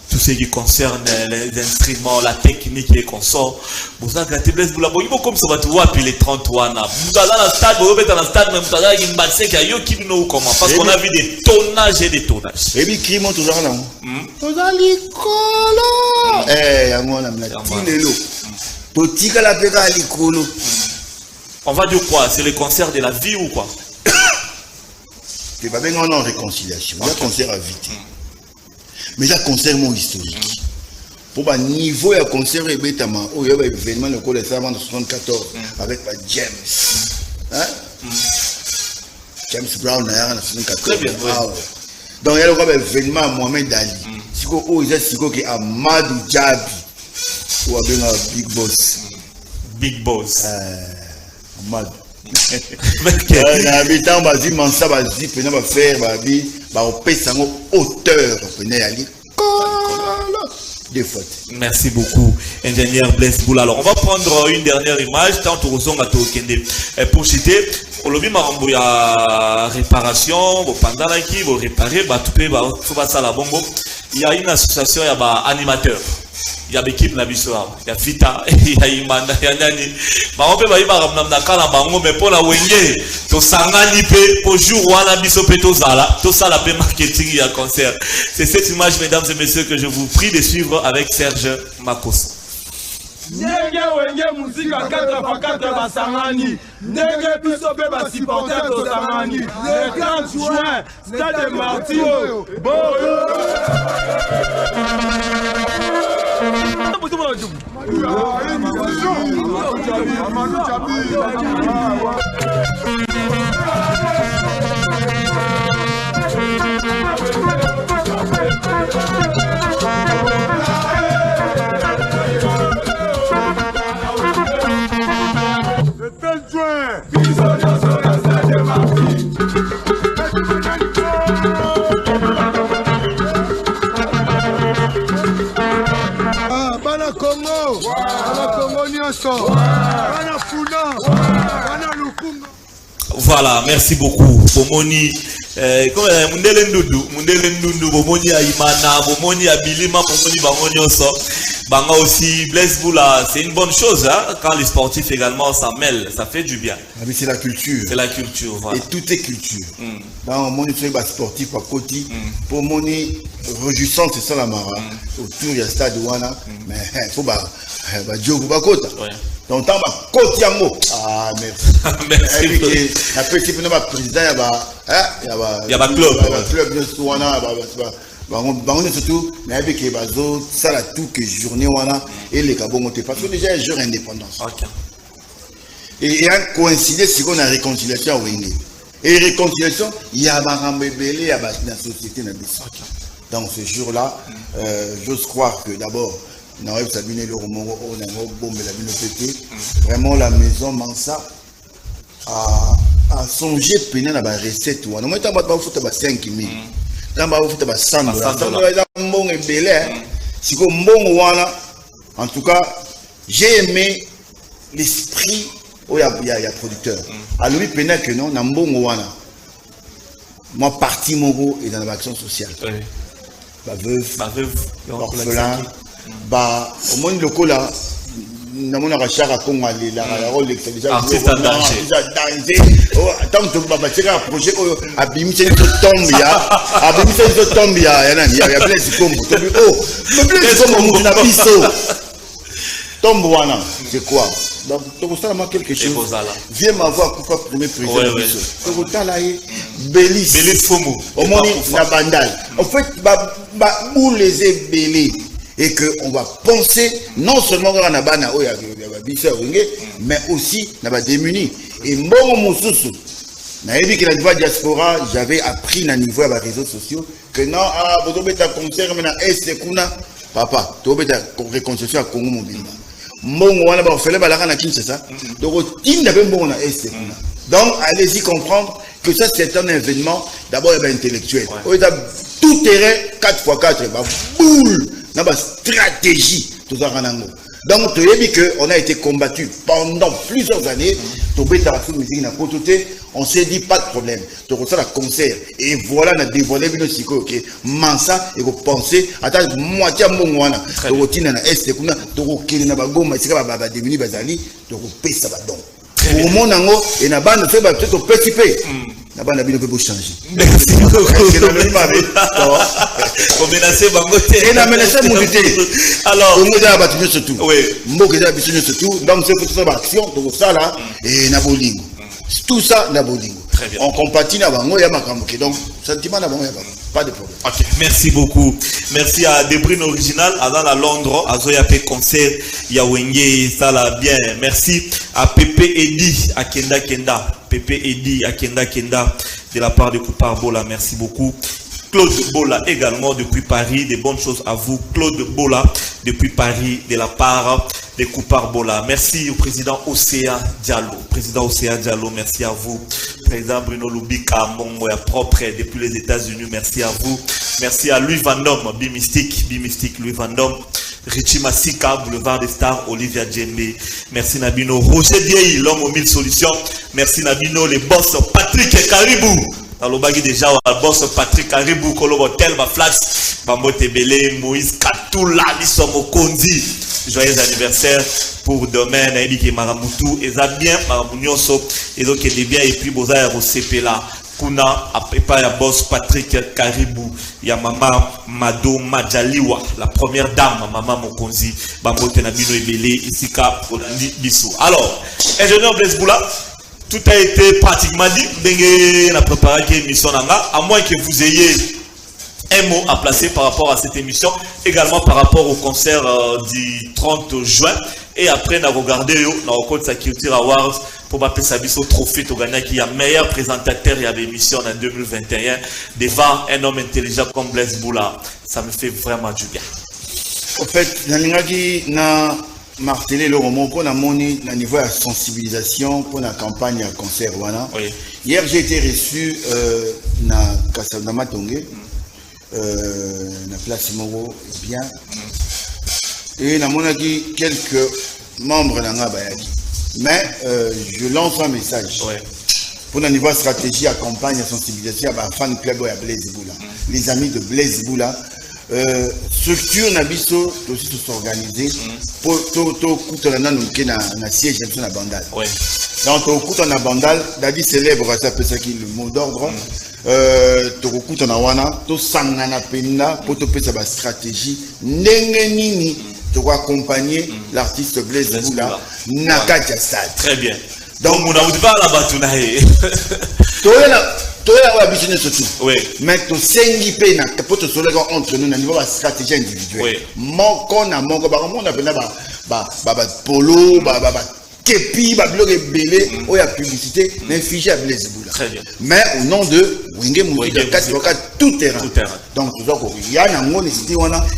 tout ce qui concerne les instruments, la technique et consorts. Vous avez gâté Blaise Boula. Bon, comme ça va te voir, puis les 31 ans. Vous allez dans le stade, vous êtes dans le stade, mais vous allez dans le stade, qui nous comment? Parce qu'on a vu des tonnages et des tonnages. Et puis, qui monte toujours là? Vous allez colo. Eh, on a mis la Totika la pega à l'icolo. On va dire quoi? C'est le concert de la vie ou quoi? C'est pas bien en réconciliation. Il y a concert à vite. Mais il y a concert historique. Pour un niveau de concert, il y a un événement le col en 1974 avec James. Hein? James Brown en 1974. Très bien. Donc il y a le événement à Mohamed Ali. Siko oh il y a siko qui Amadou Djabi ou bien Big Boss. Big Boss. Amadou. Habitant basi mansa basi pena ba faire babi ba opesa ngo auteur pena Ali. Des fautes. Merci beaucoup, ingénieur Blaise Boula. Alors, on va prendre une dernière image. Tant que vous êtes pour citer, au lobby Marambo, il y a réparation, pendant la qui vous réparez, il y a une association, il y a animateur. Il y a l'équipe Nabisoa, il y a Vita, il y a Imanda, il y a Nani. On peut pas y mais pour la Wenge, to sangani pe, pour jour ou à Nabiso pe to zala, to sala pe marketing, il y a concert. C'est cette image, mesdames et messieurs, que je vous prie de suivre avec Serge Makos. Ndenge wenge muzika 4x4 basangani ndenge biso pe basupporter tozangani le 30 juin stade Martio boyo Voilà, merci beaucoup. Bomoni, comme Mundele Ndundu, Bomoni Aimana, Bomoni Abilima, Bomoni Bangonioso, Banga aussi, Blaise Boula, c'est une bonne chose hein, quand les sportifs également s'en mêlent, ça fait du bien. C'est la culture. C'est la culture, voilà. Et tout est culture. Dans mon sportif à côté, pour mon réjouissant, c'est ça la mara. Autour il y a stade Wana, mais il faut bah Dieu vous bakota. Donc tant bah côté yango. Ah merci. Merci. La petite président il y a club de Wana Bango surtout, mais avec les bateaux, ça la tout que journée wana et les cabongotés parce que déjà un jour indépendance. Et un coïncidé si on a réconciliation à Wenge. Et réconciliation, il y a Barambébélé, il y a la société Nabissa. Donc ce jour-là, j'ose croire que d'abord, on a Sabine le Romongo, on a bombe la Pété. Vraiment la maison Mansa a songé pénin à la recette. On a maintenant pas foutre 5 000. En tout cas, j'ai aimé l'esprit où il y a producteur. À lui, pénal que non, moi, parti Mogo est dans l'action sociale. Ma veuve, orphelin, au monde local là. Dans mon arrachar à Congo, la rôle déjà danger. Tant que Baba Tcheka a projet à Bimisen de Tombia, à Bimisen de Tombia, il y a Blaise Combo. Oh, Blaise Combo, n'a pas Tomboana, c'est quoi? Donc, tu as quelque chose. Viens m'avoir pour faire premier président. Tu as Bélis. Bélis Fomo. Au moins, la bandale. En fait, où les ébélés. Et qu'on va penser non seulement à la bana, mais aussi à la démunis. Et bon, mon sous, que la voie diaspora, j'avais appris à niveau des réseaux sociaux que non, vous avez un concert, papa, tu as une réconciliation à Congo mobile. Bon, on a fait la Kinshasa. Donc, il n'y a pas de donc, allez-y comprendre que ça, c'est un événement d'abord intellectuel. Tout terrain, 4x4, boule. Dans stratégie, tout ça. Donc, tu as vu qu'on a été combattu pendant plusieurs années. On s'est dit pas de problème. Tu as un concert. Et voilà, on a dévoilé une psycho. Mansa, et vous pensez, attends, moitié à mon wana. Tu as routine à l'est, tu as routine à Bagoma, tu as devenu Bazali, tu as coupé ça. Pour mon ango, et na bande fait peut-être au petit peu. La bande a bien peut changer. Merci beaucoup. On menace Bangote. Et la menace Moudité. Alors, on a battu surtout. Oui. Mboka a battu surtout. Donc c'est pour cette action, donc ça là, et na bolingo. Tout ça na bolingo. Très bien. On compatit na bango ya makamboke. Donc sentiment na bango ya bango. Pas de problème. Ok, merci beaucoup. Merci à Debrine Original, à dans la Londres, à Zoyape Concert, Yawenge, ça l'a bien. Merci à Pepe Edi, à Kenda Kenda. Pepe Edi, à Kenda Kenda, de la part de Koupar Bola. Merci beaucoup. Claude Bola également depuis Paris, des bonnes choses à vous. Claude Bola depuis Paris, de la part des Coupar Bola. Merci au président Océan Diallo. Président Océan Diallo, merci à vous. Président Bruno Lubika, mon propre depuis les États-Unis, merci à vous. Merci à Louis Van Dom, Bimistique, Louis Van Dom. Richie Massika, Boulevard des Stars, Olivia Djembe. Merci Nabino. Roger Diei, l'homme aux 1000 solutions. Merci Nabino, les boss Patrick et Caribou. Dans le bagage déjà, le boss Patrick Caribou, Kolobo Telma Flax, Bambo Tebele, Moïse Katoula, Lissomo Kondi. Joyeux anniversaire pour demain, Naïbi Maramutu, et ça bien, Maramunyoso, et donc il est bien, et puis Boza Rosepela. Kuna a ya boss Patrick Caribou, ya maman Mado Majaliwa, la première dame, maman Mokonzi, Bambote Nabino Ebele, Isika Olandi Bissou. Alors, ingénieur Blaise Boula, tout a été pratiquement dit, Bengue n'a préparé l'émission Nanga, à moins que vous ayez un mot à placer par rapport à cette émission, également par rapport au concert du 30 juin. Et après, on a regardé le Security Awards pour passer sa vie au trophée Togana qui est meilleur présentateur et l'émission en 2021 devant un homme intelligent comme Blaise Boula. Ça me fait vraiment du bien. En fait, na martelé le roman qu'on a moni à niveau de sensibilisation pour la campagne à concert. Voilà. Oui. Hier, j'ai été reçu na Kassadama Tongé, na place Moro, bien. Et na monaki quelques membres de la Bayaki. Mais je lance un message. Ouais. Pour le niveau stratégie, accompagne la sensibilisation à fan club à Blaise Boula. Les amis de Blaise Boula, structure Nabiso aussi s'organiser pour tout coup na siège na bandal. Donc tout coup na bandal, Dadi célèbre ça peut ça qui le mot d'ordre. Tout coup na wana, tout sangana penda pour tout sa stratégie nini pour accompagner l'artiste Blaise Boula Nakatia Stade. Très bien. Donc, on a dit pas la batunaï. Toi là, on a besoin de tout. Oui. Mais tout cinq pena pour te soulager entre nous, au niveau de la stratégie individuelle. Oui. Mon qu'on a polo, kepi, blog belé, ou la publicité, mais figé à Blaise Boula. Très bien. Mais au nom de Wenge Mouti, tout terrain. Donc, il y a un mot nécessité,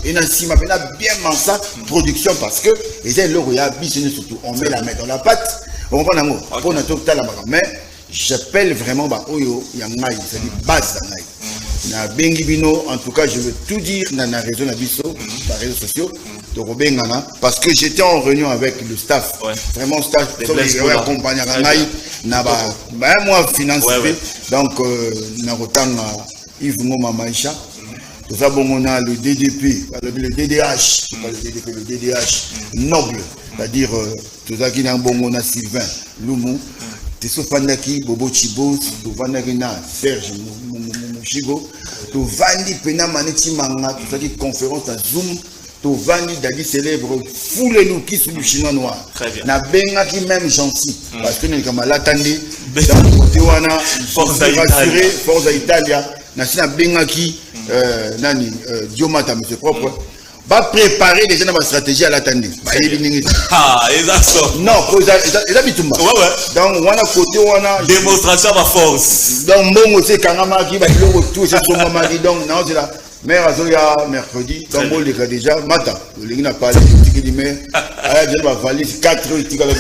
et dans si ma bien mansa production parce que, et c'est là où il y a besoin surtout. On met la main dans la pâte, on prend un mot. Pour notre total, mais j'appelle vraiment, il y a un maille, c'est-à-dire base d'un maille. Na bengi bino, en tout cas, je veux tout dire dans la réseau Nabiso, les réseaux sociaux, de Robin Gana, parce que j'étais en réunion avec le staff, vraiment staff, qui accompagne à Naï, moi financé, donc, na rotan Yves Ngoma Maïcha, tout ça, bon, on a le DDP, le DDH, le DDH noble, c'est-à-dire, tout ça qui n'a bon, on a Sylvain, Loumou, Tesofandaki, Bobo Chibos, Tovanarina, Serge Chigo, tout Vandi Pena Maneti Manga, tout ça qui conférence à Zoom, tout Vandi Dadi célèbre, foule nous qui sont du chinois noir. Très bien. Na Benga qui même gentil, parce que nous sommes à l'attendé, dans le côté wana, force à Italia, na Benga qui, Nani, Diomata, monsieur propre. Va préparer déjà dans ma stratégie à l'attendre. Ah, exactement. Non, ils habitent tout. Ouais, ouais. Donc, on a côté, on a. Démonstration à force. Donc, bon, c'est Kanama qui va le retour, c'est son maman qui donc, non, c'est la mère Azoya mercredi. Donc, on les a déjà. Matin, le n'a pas les dit, mais, elle va valer 4 heures, il va le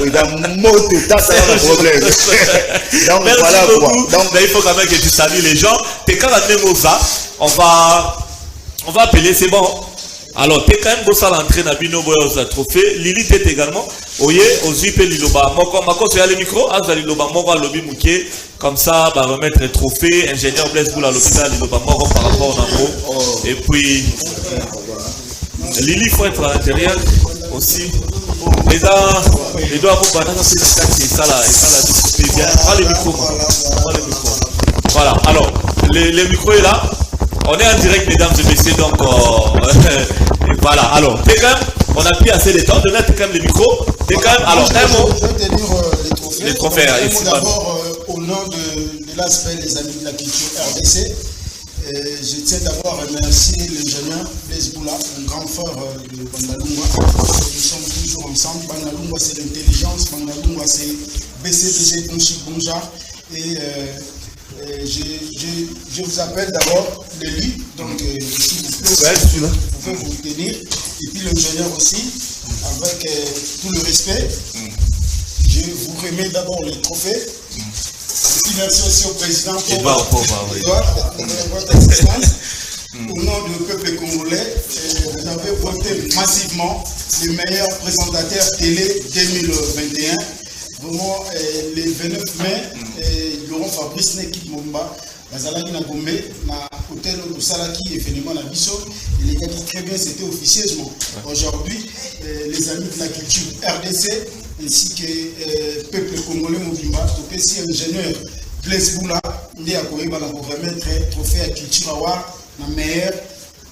il a moto, ça, c'est un problème. Donc, voilà quoi. Donc, il faut quand même que tu salues les gens. T'es quand même ça, on va appeler, c'est bon. Alors, tu es quand même beau ça l'entrée dans Bino Boyosa Trophée. Lili t'es également. Oye, aux UP Liloba. Mako, tu as le micro. Azali Liloba, Moko, Lobi Mouké. Comme ça, va remettre le trophée. Ingénieur Blaise Boula, l'hôpital Liloba, Moko par rapport au Nambo. Et puis, Lili, il faut être à l'intérieur aussi. Les doigts pour banana, c'est ça là. Et ça là, c'est bien. Prends le micro. Voilà. Alors, le micro est là. On est en direct, mesdames et messieurs, donc voilà. Alors, on a pris assez de temps, de mettre quand même le micro. Alors, un mot. Je vais te dire les trophées. D'abord, au nom de l'aspect des amis de la culture RDC, je tiens d'abord à remercier l'ingénieur Blaise Boula, un grand frère de Bandalungwa. Nous sommes toujours ensemble. Bandalungwa, c'est l'intelligence. Bandalungwa, c'est BCDG, Bonchik Bonja. Et Je vous appelle d'abord Lélie, donc s'il vous plaît, vous pouvez vous tenir. Et puis l'ingénieur aussi, avec tout le respect. Je vous remets d'abord les trophées. Et puis merci aussi au président pour votre assistance. Au nom du peuple congolais, vous avez voté massivement le meilleur présentateur télé 2021. Vraiment, le 29 mai, Laurent Fabrice Nekit Momba, Bazalaki na Gombe, na hôtel Salaki événement na Bisso, il est dit très bien, c'était officieusement. Aujourd'hui, les amis de la culture RDC, ainsi que peuple congolais Mobimba, tout aussi ingénieur Blaise Boula, il a pour remettre trophée à Culture Award, le meilleur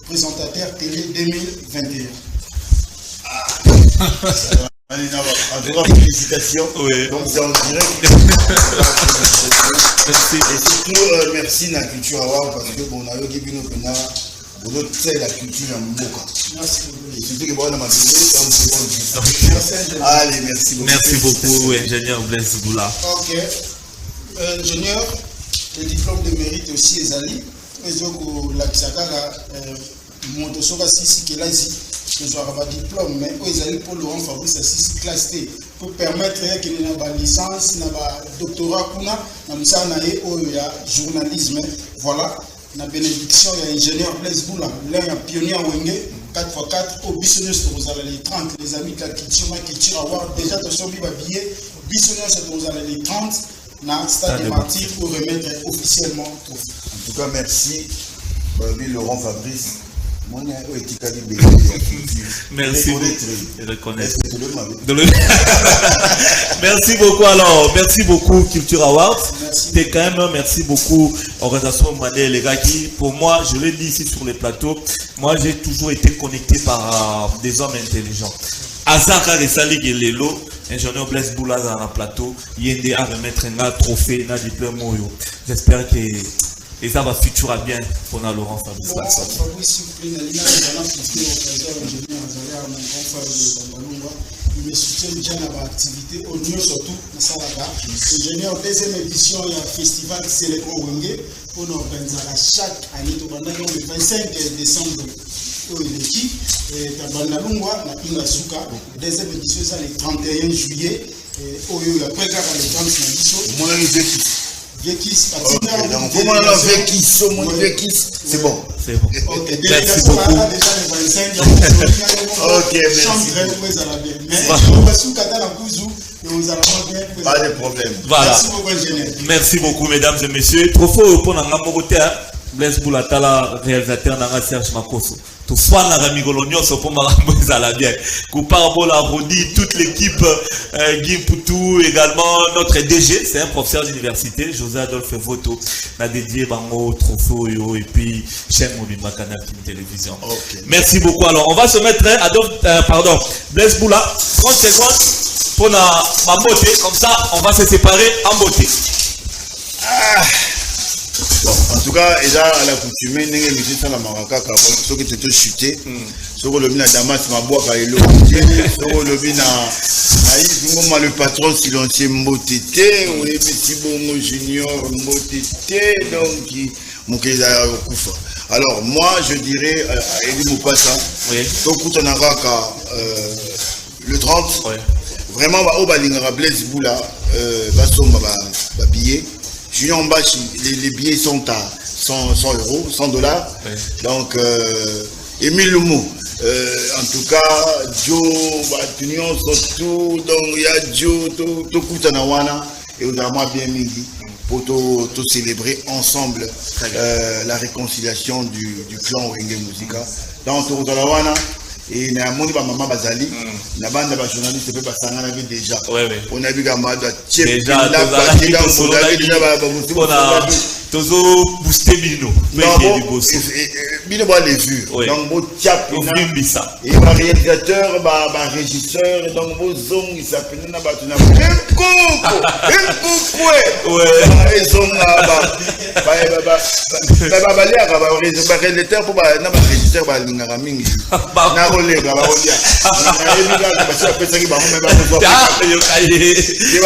présentateur télé 2021. En tout cas, félicitations. Oui. Donc, c'est en direct. Merci. Et surtout, merci à la Culture Award parce que bon, on a eu la culture à Mboka. Merci beaucoup. Et surtout que bon, on a allez, merci beaucoup. Merci beaucoup, ingénieur Blaise Boula. Ok. Ingénieur, le diplôme de mérite aussi est Ali. La Kisakara, Montosoka Sisi Kelasi. Nous avons un diplôme, mais ils allaient pour Laurent Fabrice à classe T pour permettre qu'il y ait une licence, un doctorat, un journalisme. Voilà, la bénédiction, il y a ingénieur Blaise Boula, l'un pionnier à Wenge, 4x4, au Bissonnier, vous allez les 30, les amis de la culture Award, déjà, de son billet, Bissonnier, vous allez les 30, dans le stade des martyrs pour remettre officiellement. En tout cas, merci, Laurent Fabrice. Merci beaucoup alors, merci beaucoup Culture Awards. C'était quand même, merci beaucoup organisation Mandel les gars qui, pour moi, je l'ai dit ici sur les plateaux, moi j'ai toujours été connecté par des hommes intelligents. Azaka Resali Gelelo, ingénieur Blaise Boula dans le plateau, Yende à remettre un trophée, un diplôme. J'espère que et ça va futur à bien pour Laurent Fabrice. Il me soutient déjà dans l'activité au New surtout dans Salaka. Ingénieur deuxième édition il y a un festival Célébron Wenge pour nous organiser chaque année le 25 décembre au Eleki et Tabandalungwa na Ingasuka. Deuxième édition c'est le 31 juillet au il y a préparé le 30 juillet. Vekis, c'est bon. C'est bon. Ok, merci beaucoup. Ok, pas de problème. Voilà. Merci beaucoup, mesdames et messieurs. Trop fort pour nous Blaise Boula Tala, réalisateur dans Serge Makoso. Tout soit dans la Migolonion, c'est pour la bien. Couparbola Rodi, toute l'équipe, Guy Poutou, également notre DG, c'est un professeur d'université, José Adolphe Voto, a dédié Bango, Trofoyo, et puis Chen Mobimba Canal Télévision. Okay. Merci beaucoup. Alors, on va se mettre à Blaise Boula, 30 secondes pour ma beauté, comme ça, on va se séparer en beauté. Bon, en tout cas, il a à la coutume, il y a un maraka, ceux qui étaient chutés, ceux qui ont mis à Damas, ma boîte à Elo, ceux qui ont mis à le patron silencieux Mbotete, oui, petit bon junior Mbotete, donc, mon Kézaya Koufa. Alors, moi, je dirais à Elie Moupassa, le 30, vraiment, au Balingara Blaise Boula, billet. Junior Mbachi, les billets sont à 100 euros, 100 $. Oui. Donc, Émile Lumo, en tout cas, Joe, Batunion, surtout, donc il y a Joe, tout Koutanawana, et on a bien midi pour tout célébrer ensemble la réconciliation du clan Wenge Musica. Dans tout Koutanawana, et il y a un monde maman Bazali, il y a un bande de journalistes qui peuvent déjà. On a vu Gamada, Tozo boosté Bino. Bino va les vues. Donc, bon, tiap, et le réalisateur, le régisseur, donc, bon, zong, il s'appelle Nabatuna.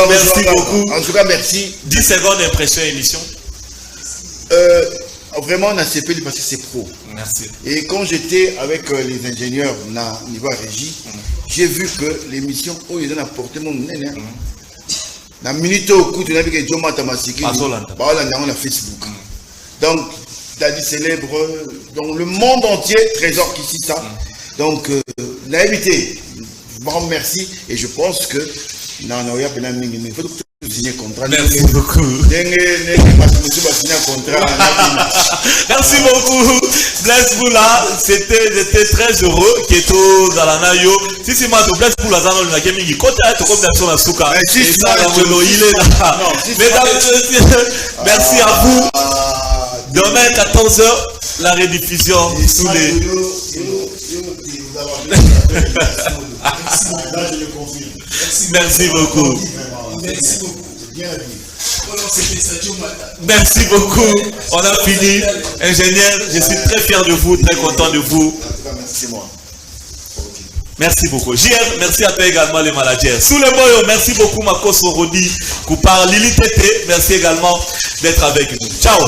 Merci beaucoup. En tout cas, merci. 10 secondes d'impression émission. vraiment on a CP parce que c'est pro. Merci. Et quand j'étais avec les ingénieurs au niveau régie, j'ai vu que l'émission où ils ont apporté mon nez. La minute au coup, tu as vu que Joe Matamasiki, on a Facebook. Donc, t'as dit célèbre dans le monde entier, trésor qui cite ça. Donc, l'invité, bon merci. Et je pense que il faut que tu signes un contrat. Merci beaucoup. Merci beaucoup. Blaise Boula, j'étais très heureux qui est au Zalanayo. Si c'est moi, Blaise Boula, merci à vous. Demain 14h, la rediffusion sous les. Merci beaucoup. Merci beaucoup. On a fini. Ingénieur, je suis très fier de vous, très content de vous. Merci beaucoup. JR, merci à toi également les managers. Sous le moyo, merci beaucoup Mako Sorodi, Koupar Lili Tete. Merci également d'être avec nous. Ciao.